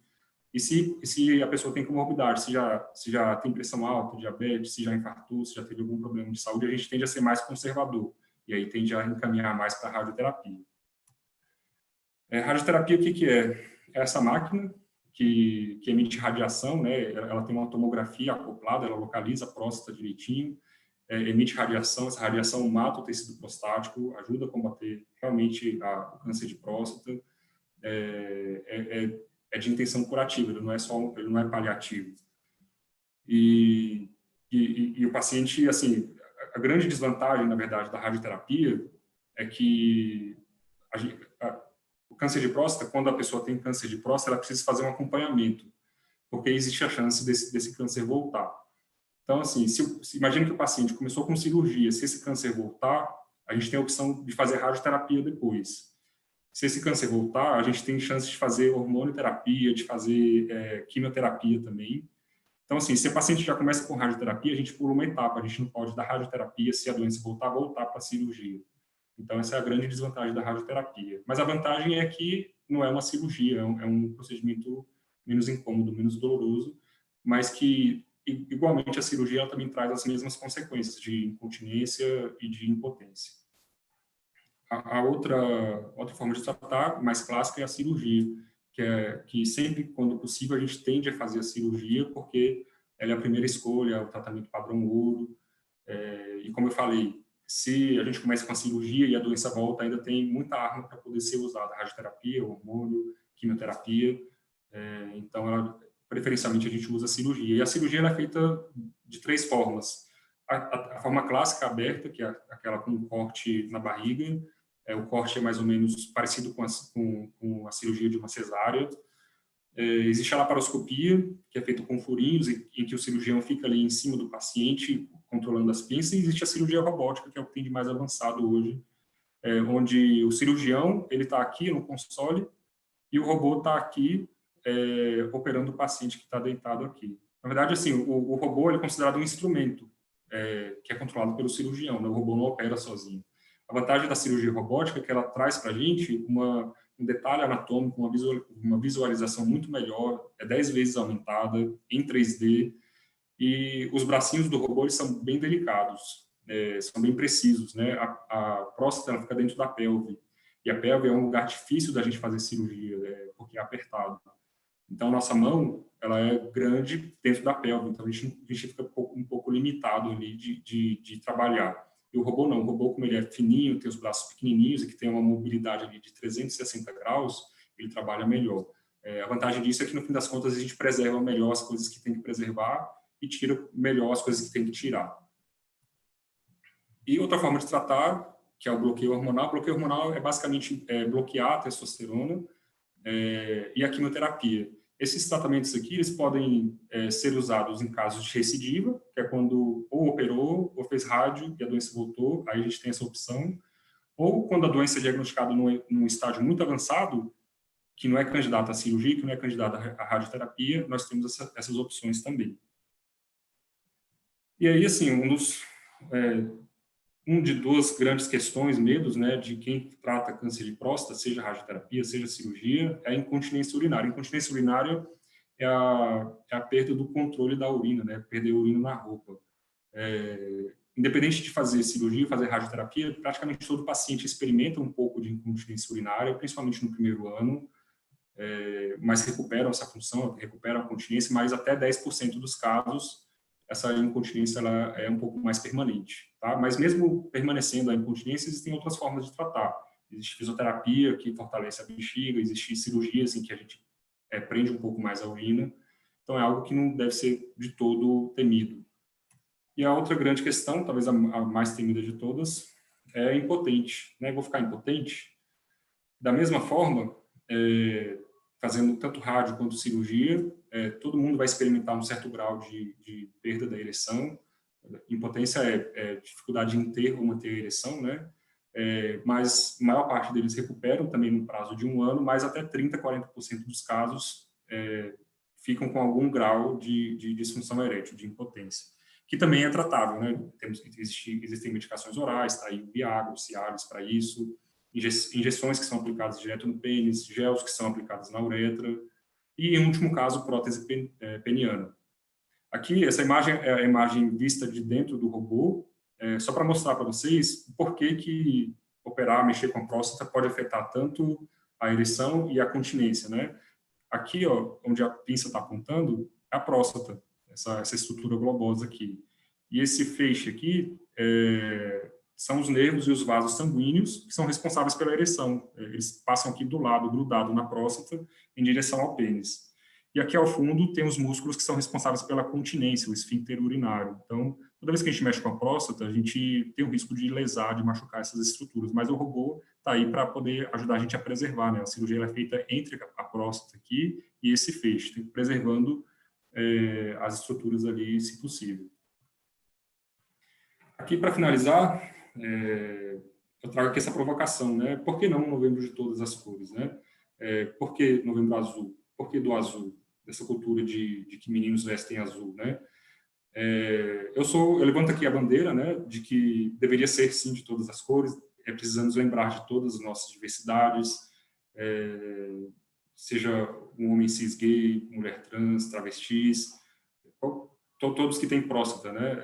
E se a pessoa tem comorbidade, se já tem pressão alta, diabetes, se já infartou, se já teve algum problema de saúde, a gente tende a ser mais conservador. E aí tende a encaminhar mais para a radioterapia. Radioterapia, o que é? É essa máquina que emite radiação, né? Ela tem uma tomografia acoplada, ela localiza a próstata direitinho, emite radiação, essa radiação mata o tecido prostático, ajuda a combater realmente o câncer de próstata, é de intenção curativa, ele não é paliativo. E o paciente, assim, a grande desvantagem, na verdade, da radioterapia é que o câncer de próstata, quando a pessoa tem câncer de próstata, ela precisa fazer um acompanhamento, porque existe a chance desse câncer voltar. Então, assim, imagine que o paciente começou com cirurgia, se esse câncer voltar, a gente tem a opção de fazer radioterapia depois. Se esse câncer voltar, a gente tem chance de fazer hormonioterapia, de fazer quimioterapia também. Então, assim, se o paciente já começa com radioterapia, a gente pula uma etapa, a gente não pode dar radioterapia, se a doença voltar para a cirurgia. Então, essa é a grande desvantagem da radioterapia. Mas a vantagem é que não é uma cirurgia, é um procedimento menos incômodo, menos doloroso, mas que, igualmente, a cirurgia ela também traz as mesmas consequências de incontinência e de impotência. A outra forma de tratar, mais clássica, é a cirurgia, que sempre, quando possível, a gente tende a fazer a cirurgia, porque ela é a primeira escolha, é o tratamento padrão ouro. E como eu falei, se a gente começa com a cirurgia e a doença volta, ainda tem muita arma para poder ser usada, radioterapia, hormônio, quimioterapia. Então, preferencialmente, a gente usa a cirurgia. E a cirurgia ela é feita de 3 formas. A forma clássica aberta, que é aquela com um corte na barriga. O corte é mais ou menos parecido com a cirurgia de uma cesárea. Existe a laparoscopia, que é feita com furinhos, em que o cirurgião fica ali em cima do paciente, controlando as pinças, e existe a cirurgia robótica, que é o que tem de mais avançado hoje, onde o cirurgião ele está aqui no console e o robô está aqui operando o paciente que está deitado aqui. Na verdade, assim, o robô ele é considerado um instrumento que é controlado pelo cirurgião, né? O robô não opera sozinho. A vantagem da cirurgia robótica é que ela traz para a gente um detalhe anatômico, uma visualização muito melhor, 10 vezes aumentada, em 3D, e os bracinhos do robô eles são bem delicados, são bem precisos, né? A próstata ela fica dentro da pelve, e a pelve é um lugar difícil da gente fazer cirurgia, porque é apertado. Então, nossa mão ela é grande dentro da pelve, então a gente fica um pouco limitado ali de trabalhar. E o robô não, o robô, como ele é fininho, tem os braços pequenininhos e que tem uma mobilidade ali de 360 graus, ele trabalha melhor. A vantagem disso é que, no fim das contas, a gente preserva melhor as coisas que tem que preservar e tira melhor as coisas que tem que tirar. E outra forma de tratar, que é o bloqueio hormonal. O bloqueio hormonal é basicamente bloquear a testosterona e a quimioterapia. Esses tratamentos aqui, eles podem ser usados em casos de recidiva, que é quando ou operou, ou fez rádio e a doença voltou, aí a gente tem essa opção. Ou quando a doença é diagnosticada num estágio muito avançado, que não é candidata à cirurgia, que não é candidata à radioterapia, nós temos essas opções também. E aí, assim, de duas grandes questões, medos, né, de quem trata câncer de próstata, seja radioterapia, seja cirurgia, é a incontinência urinária. A incontinência urinária é a perda do controle da urina, né, perder a urina na roupa. Independente de fazer cirurgia, fazer radioterapia, praticamente todo paciente experimenta um pouco de incontinência urinária, principalmente no primeiro ano, mas recuperam essa função, recuperam a continência, mas até 10% dos casos essa incontinência ela é um pouco mais permanente, tá? Mas mesmo permanecendo a incontinência, existem outras formas de tratar. Existe fisioterapia, que fortalece a bexiga, existe cirurgias em que a gente prende um pouco mais a urina, então é algo que não deve ser de todo temido. E a outra grande questão, talvez a mais temida de todas, é impotente, né? Vou ficar impotente? Da mesma forma, fazendo tanto rádio quanto cirurgia, todo mundo vai experimentar um certo grau de perda da ereção. Impotência é dificuldade em ter ou manter a ereção, né? Mas a maior parte deles recuperam também no prazo de 1 ano, mas até 30%, 40% dos casos ficam com algum grau de disfunção erétil, de impotência, que também é tratável, né? Existem medicações orais, tá aí o Viagra, o Cialis para isso, injeções que são aplicadas direto no pênis, gels que são aplicados na uretra, e, em último caso, prótese peniana. Aqui, essa imagem é a imagem vista de dentro do robô, só para mostrar para vocês por que operar, mexer com a próstata pode afetar tanto a ereção e a continência, né? Aqui, ó, onde a pinça está apontando, é a próstata, essa estrutura globosa aqui. E esse feixe aqui são os nervos e os vasos sanguíneos que são responsáveis pela ereção. Eles passam aqui do lado, grudado na próstata, em direção ao pênis. E aqui ao fundo tem os músculos que são responsáveis pela continência, o esfíncter urinário. Então, toda vez que a gente mexe com a próstata, a gente tem o risco de lesar, de machucar essas estruturas. Mas o robô está aí para poder ajudar a gente a preservar, né? A cirurgia é feita entre a próstata aqui e esse feixe, preservando as estruturas ali, se possível. Aqui, para finalizar, eu trago aqui essa provocação, né? Por que não novembro de todas as cores, né? Por que novembro azul? Por que do azul? Dessa cultura de que meninos vestem azul, né? Eu levanto aqui a bandeira, né? De que deveria ser, sim, de todas as cores. Precisamos lembrar de todas as nossas diversidades, seja um homem cis gay, mulher trans, travestis, todos que têm próstata, né?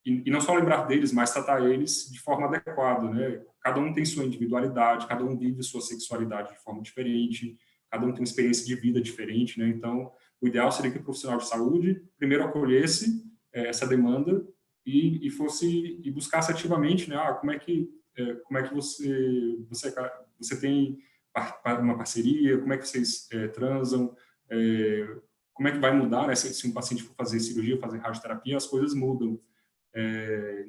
E não só lembrar deles, mas tratar eles de forma adequada, né? Cada um tem sua individualidade, cada um vive sua sexualidade de forma diferente, cada um tem uma experiência de vida diferente, né? Então, o ideal seria que o profissional de saúde primeiro acolhesse essa demanda e buscasse ativamente, né? Como é que você tem uma parceria, como é que vocês transam, como é que vai mudar, né? Se um paciente for fazer cirurgia, fazer radioterapia, as coisas mudam.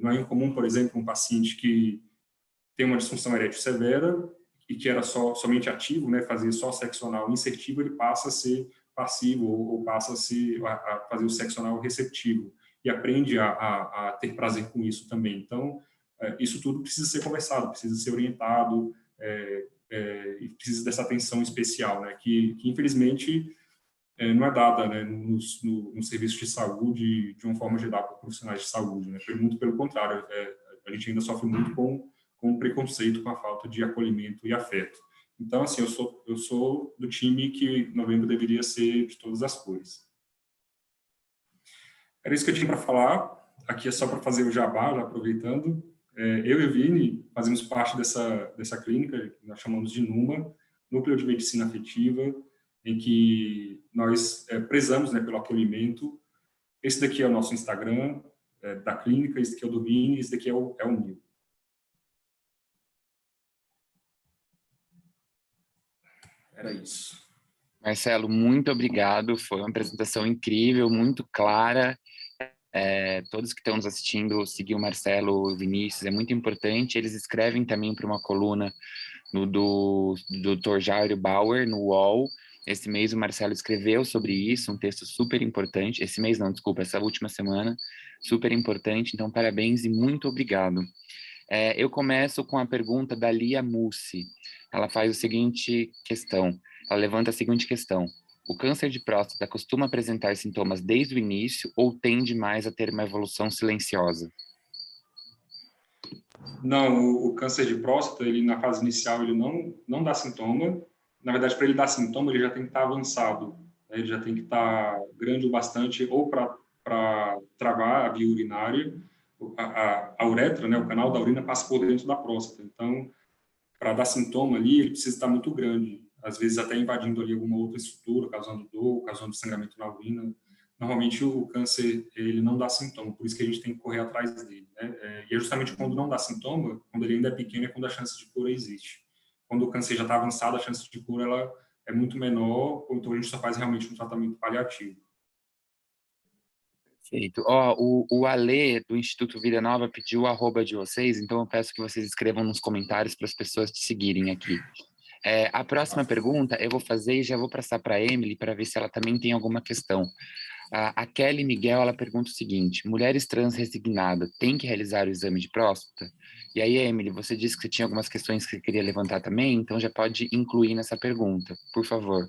Não é incomum, por exemplo, um paciente que tem uma disfunção erétil severa e que era somente ativo, né, fazia só sexo anal insertivo, ele passa a ser passivo ou passa a fazer o sexo anal receptivo e aprende a ter prazer com isso também. Então, isso tudo precisa ser conversado, precisa ser orientado e precisa dessa atenção especial, né, que infelizmente não é dada, né, no serviço de saúde de uma forma geral para profissionais de saúde, né? Muito pelo contrário, a gente ainda sofre muito com o preconceito, com a falta de acolhimento e afeto. Então, assim, eu sou do time que novembro deveria ser de todas as cores. Era isso que eu tinha para falar. Aqui é só para fazer o jabá, já aproveitando. Eu e o Vini fazemos parte dessa clínica, que nós chamamos de NUMA, Núcleo de Medicina Afetiva, em que nós prezamos, né, pelo acolhimento. Esse daqui é o nosso Instagram da clínica, esse daqui é o do Vini, esse daqui é o meu. Era isso. Marcelo, muito obrigado. Foi uma apresentação incrível, muito clara. Todos que estão nos assistindo, seguir o Marcelo, o Vinícius, é muito importante. Eles escrevem também para uma coluna do Dr. Jairo Bauer, no UOL. Esse mês o Marcelo escreveu sobre isso, um texto super importante. Esse mês não, desculpa, essa última semana, super importante. Então, parabéns e muito obrigado. Eu começo com a pergunta da Lia Mussi. Ela faz a seguinte questão, ela levanta a seguinte questão: o câncer de próstata costuma apresentar sintomas desde o início ou tende mais a ter uma evolução silenciosa? Não, o câncer de próstata, ele na fase inicial, ele não dá sintoma. Na verdade, para ele dar sintoma, ele já tem que estar avançado, né? Ele já tem que estar grande o bastante ou para travar a via urinária, a uretra, né? O canal da urina passa por dentro da próstata. Então, para dar sintoma ali, ele precisa estar muito grande. Às vezes até invadindo ali alguma outra estrutura, causando dor, causando sangramento na urina. Normalmente o câncer, ele não dá sintoma, por isso que a gente tem que correr atrás dele, né? E é justamente quando não dá sintoma, quando ele ainda é pequeno, é quando a chance de cura existe. Quando o câncer já está avançado, a chance de cura ela é muito menor, ou então a gente só faz realmente um tratamento paliativo. Perfeito. Ó, o Ale, do Instituto Vida Nova, pediu o arroba de vocês, então eu peço que vocês escrevam nos comentários para as pessoas te seguirem aqui. A próxima pergunta eu vou fazer e já vou passar para a Emily para ver se ela também tem alguma questão. A Kelly Miguel, ela pergunta o seguinte: mulheres trans resignadas têm que realizar o exame de próstata? E aí, Emily, você disse que você tinha algumas questões que você queria levantar também, então já pode incluir nessa pergunta, por favor.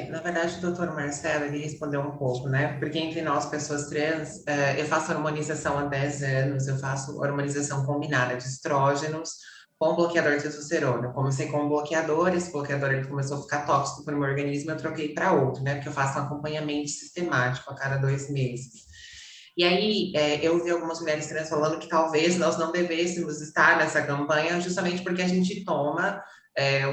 Na verdade, o doutor Marcelo, ele respondeu um pouco, né? Porque entre nós, pessoas trans, eu faço hormonização há 10 anos, eu faço hormonização combinada de estrógenos com bloqueador de testosterona. Eu comecei com um bloqueador, esse bloqueador ele começou a ficar tóxico para o meu organismo, eu troquei para outro, né? Porque eu faço um acompanhamento sistemático a cada 2 meses. E aí, eu vi algumas mulheres trans falando que talvez nós não devêssemos estar nessa campanha, justamente porque a gente toma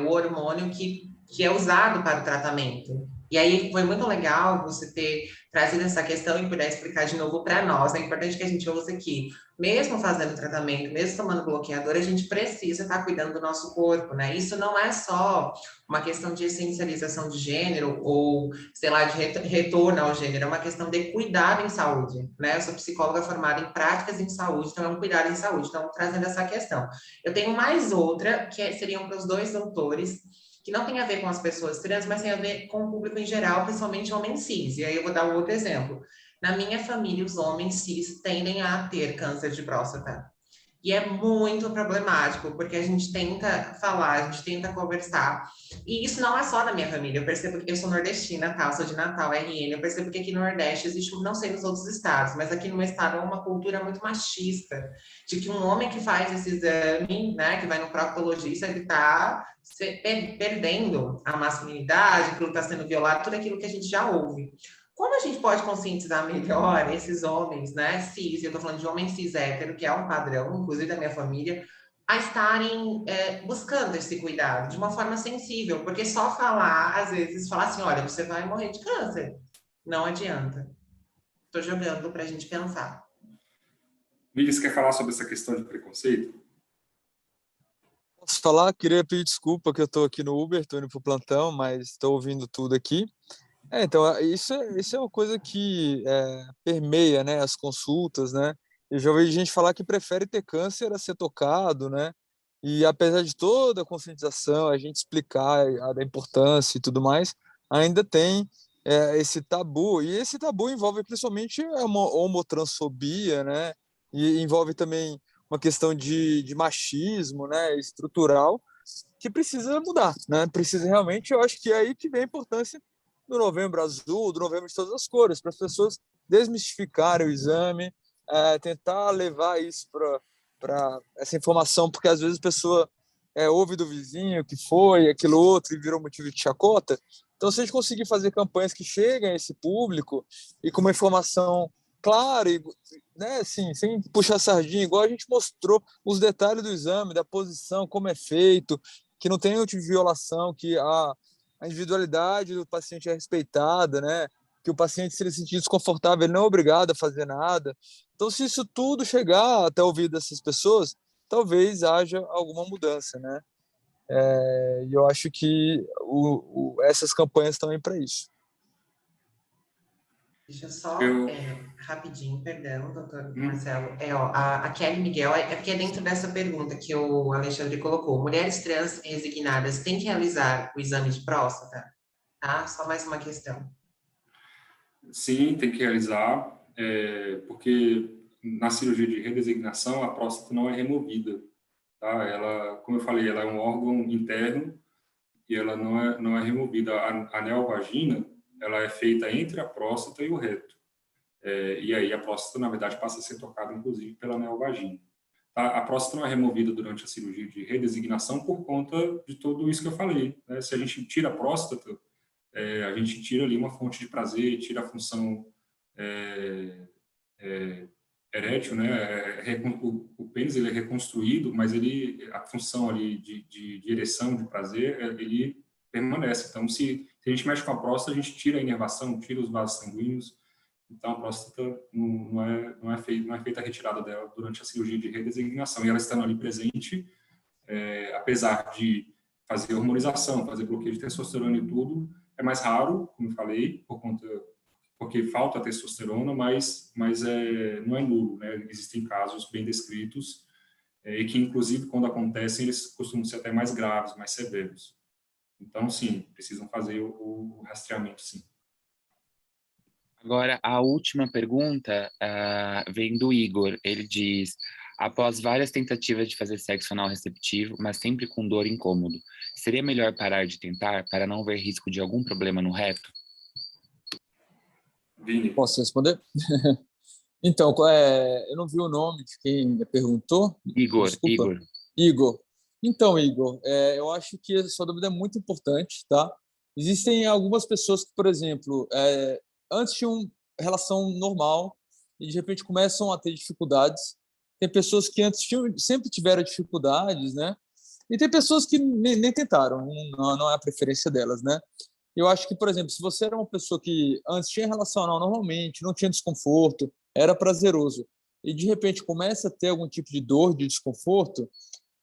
o hormônio que é usado para o tratamento. E aí foi muito legal você ter trazido essa questão e puder explicar de novo para nós. É importante que a gente use aqui, mesmo fazendo tratamento, mesmo tomando bloqueador, a gente precisa estar cuidando do nosso corpo, né? Isso não é só uma questão de essencialização de gênero ou, sei lá, de retorno ao gênero, é uma questão de cuidado em saúde, né? Eu sou psicóloga formada em práticas em saúde, então é um cuidado em saúde, então trazendo essa questão. Eu tenho mais outra, que seriam para os 2 doutores, que não tem a ver com as pessoas trans, mas tem a ver com o público em geral, principalmente homens cis. E aí eu vou dar um outro exemplo. Na minha família, os homens cis tendem a ter câncer de próstata. E é muito problemático, porque a gente tenta falar, a gente tenta conversar. E isso não é só da minha família. Eu percebo que eu sou nordestina, tá? Eu sou de Natal, RN. Eu percebo que aqui no Nordeste existe, não sei nos outros estados, mas aqui no meu estado é uma cultura muito machista, de que um homem que faz esse exame, né, que vai no proctologista, ele tá perdendo a masculinidade, aquilo está sendo violado, tudo aquilo que a gente já ouve. Como a gente pode conscientizar melhor esses homens, né, cis, eu estou falando de homem cis hétero, que é um padrão, inclusive da minha família, a estarem buscando esse cuidado de uma forma sensível, porque só falar, às vezes, falar assim, olha, você vai morrer de câncer, não adianta. Estou jogando para a gente pensar. Miles, quer falar sobre essa questão de preconceito? Posso falar? Queria pedir desculpa que eu estou aqui no Uber, estou indo para o plantão, mas estou ouvindo tudo aqui. Então, isso é uma coisa que permeia, né, as consultas, né? Eu já ouvi gente falar que prefere ter câncer a ser tocado, né? E apesar de toda a conscientização, a gente explicar a importância e tudo mais, ainda tem esse tabu. E esse tabu envolve principalmente a homotransfobia, né? E envolve também uma questão de machismo, né, estrutural, que precisa mudar, né? Precisa realmente, eu acho que é aí que vem a importância do Novembro Azul, do Novembro de todas as cores, para as pessoas desmistificarem o exame, tentar levar isso para essa informação, porque às vezes a pessoa ouve do vizinho que foi, aquilo outro, e virou motivo de chacota. Então, se a gente conseguir fazer campanhas que cheguem a esse público e com uma informação clara, e, né, assim, sem puxar sardinha, igual a gente mostrou os detalhes do exame, da posição, como é feito, que não tem nenhum tipo de violação, que a individualidade do paciente é respeitada, né? Que o paciente, se ele se sentir desconfortável, ele não é obrigado a fazer nada. Então, se isso tudo chegar até o ouvido dessas pessoas, talvez haja alguma mudança, né? E eu acho que essas campanhas estão aí para isso. Deixa eu só, Eu... rapidinho, perdão, doutor Marcelo. A Kelly Miguel, é porque é dentro dessa pergunta que o Alexandre colocou. Mulheres trans resignadas têm que realizar o exame de próstata? Tá? Só mais uma questão. Sim, tem que realizar, porque na cirurgia de redesignação a próstata não é removida, tá? Ela, como eu falei, ela é um órgão interno e ela não é removida. A neovagina, ela é feita entre a próstata e o reto. E aí a próstata, na verdade, passa a ser tocada, inclusive, pela neovagina. a próstata não é removida durante a cirurgia de redesignação por conta de tudo isso que eu falei, né? Se a gente tira a próstata, a gente tira ali uma fonte de prazer, tira a função erétil, né? O pênis ele é reconstruído, mas a função ali de ereção, de prazer, ele permanece. Então, se a gente mexe com a próstata, a gente tira a inervação, tira os vasos sanguíneos. Então, a próstata não é feita a retirada dela durante a cirurgia de redesignação. E ela estando ali presente, apesar de fazer hormonização, fazer bloqueio de testosterona e tudo, é mais raro, como eu falei, porque falta testosterona, mas não é nulo, né? Existem casos bem descritos e que, inclusive, quando acontecem, eles costumam ser até mais graves, mais severos. Então, sim, precisam fazer o rastreamento, sim. Agora, a última pergunta vem do Igor. Ele diz: após várias tentativas de fazer sexo anal receptivo, mas sempre com dor e incômodo, seria melhor parar de tentar para não ver risco de algum problema no reto? Vini. Posso responder? Então, eu não vi o nome de quem perguntou. Igor, Desculpa. Igor. Igor. Então, Igor, eu acho que a sua dúvida é muito importante, tá? Existem algumas pessoas que, por exemplo, antes tinham relação normal e de repente começam a ter dificuldades. Tem pessoas que antes sempre tiveram dificuldades, né? E tem pessoas que nem tentaram, não é a preferência delas, né? Eu acho que, por exemplo, se você era uma pessoa que antes tinha relação anal normalmente, não tinha desconforto, era prazeroso, e de repente começa a ter algum tipo de dor, de desconforto,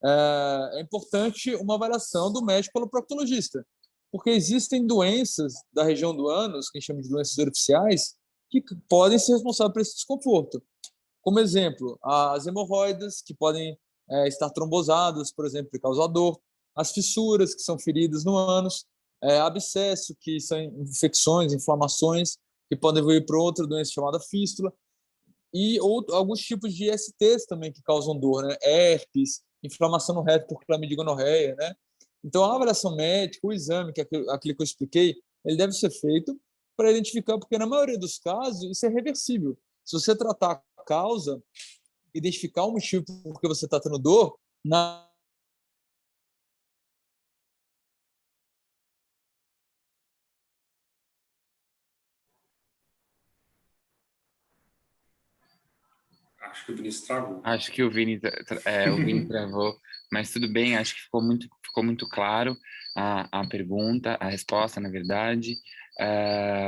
é importante uma avaliação do médico pelo proctologista, porque existem doenças da região do ânus, que a gente chama de doenças superficiais, que podem ser responsáveis por esse desconforto. Como exemplo, as hemorroidas, que podem estar trombosadas, por exemplo, e causar dor, as fissuras, que são feridas no ânus, abscesso, que são infecções, inflamações, que podem evoluir para outra doença chamada fístula, e alguns tipos de STs também que causam dor, né? Herpes, inflamação no reto por clamidia e gonorreia, né? Então, a avaliação médica, o exame, que é aquele que eu expliquei, ele deve ser feito para identificar, porque na maioria dos casos isso é reversível. Se você tratar a causa, identificar o motivo por que você está tendo dor, Acho que o Vinícius travou. Acho que o Vini travou, mas tudo bem, acho que ficou muito claro a pergunta, a resposta, na verdade.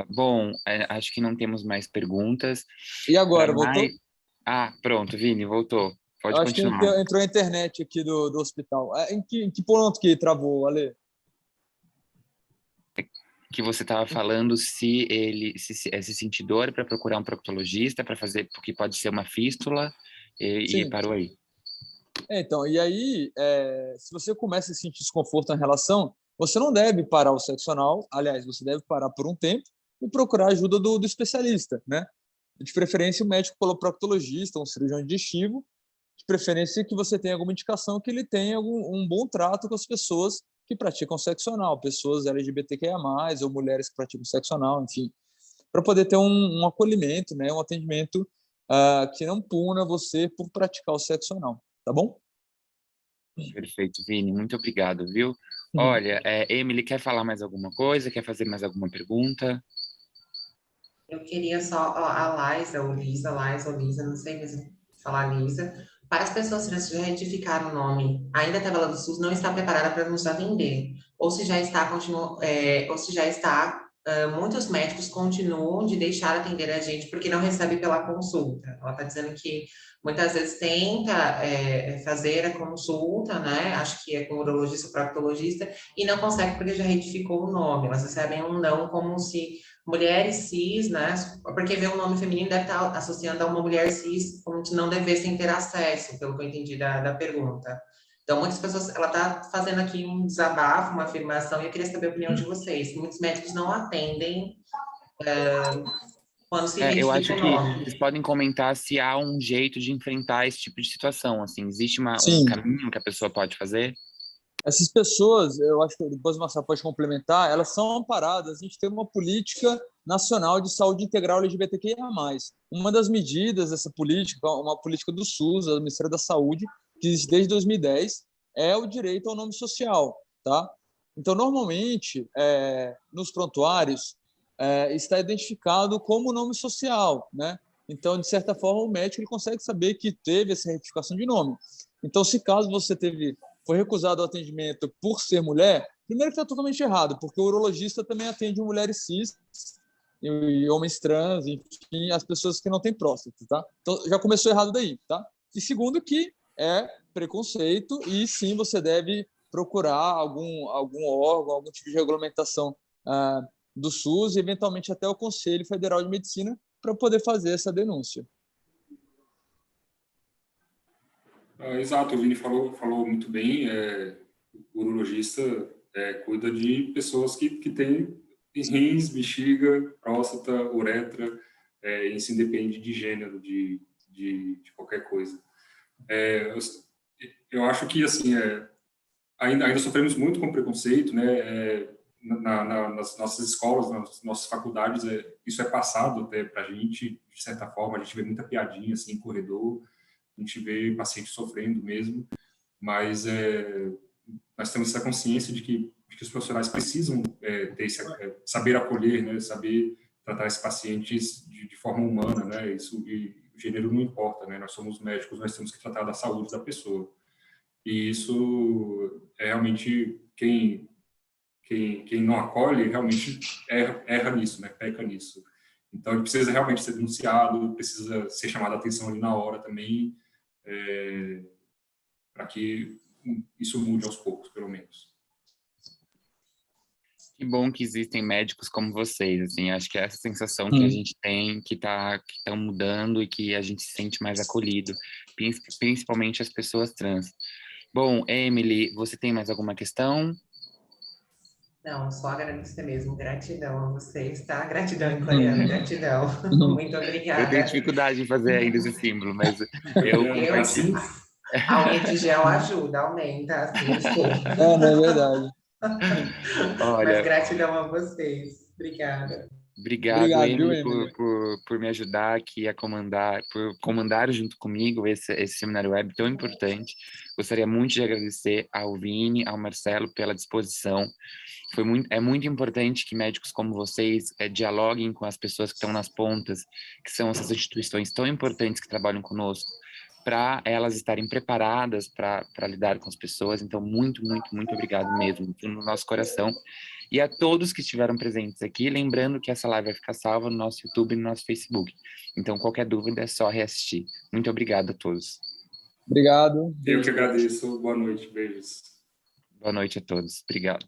Bom, acho que não temos mais perguntas. E agora, voltou? Pronto, Vini, voltou. Pode Eu acho que continuar. entrou a internet aqui do hospital. Em que ponto que travou, Ale? Que você estava falando se ele se sentir dor para procurar um proctologista para fazer, porque pode ser uma fístula, e parou aí. Então, e aí, se você começa a sentir desconforto na relação, você não deve parar o sexo anal, aliás, você deve parar por um tempo e procurar a ajuda do especialista, né? De preferência, o médico proctologista, um cirurgião digestivo, de preferência que você tenha alguma indicação que ele tenha um bom trato com as pessoas que praticam sexo anal, pessoas LGBTQIA+, ou mulheres que praticam sexo anal, enfim, para poder ter um acolhimento, né, um atendimento que não puna você por praticar o sexo anal, tá bom? Perfeito, Vini, muito obrigado, viu? Olha, Emily, quer falar mais alguma coisa? Quer fazer mais alguma pergunta? Eu queria só a Liza, ou Lisa, não sei mesmo falar Lisa. Para as pessoas que já retificaram o nome, ainda a tabela do SUS não está preparada para nos atender. Ou se já está, muitos médicos continuam de deixar atender a gente porque não recebe pela consulta. Ela está dizendo que muitas vezes tenta fazer a consulta, né? Acho que é com o urologista ou proctologista, e não consegue porque já retificou o nome. Elas recebem um não como se mulheres cis, né? Porque ver um nome feminino deve estar associando a uma mulher cis como se não devessem ter acesso, pelo que eu entendi da pergunta. Então, muitas pessoas, ela está fazendo aqui um desabafo, uma afirmação, e eu queria saber a opinião de vocês. Muitos médicos não atendem quando se Eu acho identifica o que nome. vocês podem comentar se há um jeito de enfrentar esse tipo de situação, assim, existe um Sim. caminho que a pessoa pode fazer? Essas pessoas, eu acho que depois o Marcelo pode complementar, elas são amparadas. A gente tem uma política Nacional de Saúde Integral LGBTQIA+. Uma das medidas dessa política, uma política do SUS, do Ministério da Saúde, que existe desde 2010, é o direito ao nome social, tá? Então, normalmente, nos prontuários, está identificado como nome social, né? Então, de certa forma, o médico ele consegue saber que teve essa retificação de nome. Então, se caso você foi recusado o atendimento por ser mulher, primeiro que está totalmente errado, porque o urologista também atende mulheres cis e homens trans, enfim, as pessoas que não têm próstata, tá? Então, já começou errado daí, tá? E segundo que é preconceito e sim você deve procurar algum órgão, algum tipo de regulamentação do SUS e eventualmente até o Conselho Federal de Medicina para poder fazer essa denúncia. Exato, o Vini falou muito bem. O urologista cuida de pessoas que têm rins, bexiga, próstata, uretra, isso independe de gênero, de qualquer coisa. Eu acho que assim ainda sofremos muito com preconceito, né? Nas nossas escolas, nas nossas faculdades, isso é passado até para a gente, de certa forma. A gente vê muita piadinha assim em corredor, a gente vê paciente sofrendo mesmo, mas nós temos essa consciência de que os profissionais precisam ter saber acolher, né? Saber tratar esses pacientes de forma humana, né? Isso, e o gênero não importa, né? Nós somos médicos, nós temos que tratar da saúde da pessoa. E isso realmente quem não acolhe realmente erra nisso, né? Peca nisso. Então ele precisa realmente ser denunciado, precisa ser chamado a atenção ali na hora também, para que isso mude aos poucos, pelo menos. Que bom que existem médicos como vocês, assim, acho que é essa sensação que a gente tem, que estão mudando e que a gente se sente mais acolhido, principalmente as pessoas trans. Bom, Emily, você tem mais alguma questão? Não, só agradecer mesmo. Gratidão a vocês, tá? Gratidão em coreano, gratidão. Muito Eu tenho obrigada. dificuldade em fazer ainda esse símbolo, mas eu Assim, A unha de gel ajuda, aumenta, assim, desculpa. Não é verdade. Mas Olha, gratidão a vocês. Obrigada. obrigado, Obrigado, viu, Emily, Emily? por me ajudar aqui a por comandar junto comigo esse seminário web tão importante. Gostaria muito de agradecer ao Vini, ao Marcelo pela disposição. É muito importante que médicos como vocês dialoguem com as pessoas que estão nas pontas, que são essas instituições tão importantes que trabalham conosco, para elas estarem preparadas para lidar com as pessoas. Então, muito, muito, muito obrigado mesmo, no nosso coração. E a todos que estiveram presentes aqui, lembrando que essa live vai ficar salva no nosso YouTube e no nosso Facebook. Então, qualquer dúvida é só reassistir. Muito obrigado a todos. Obrigado. eu que agradeço. Boa noite, beijos. Boa noite a todos. Obrigado.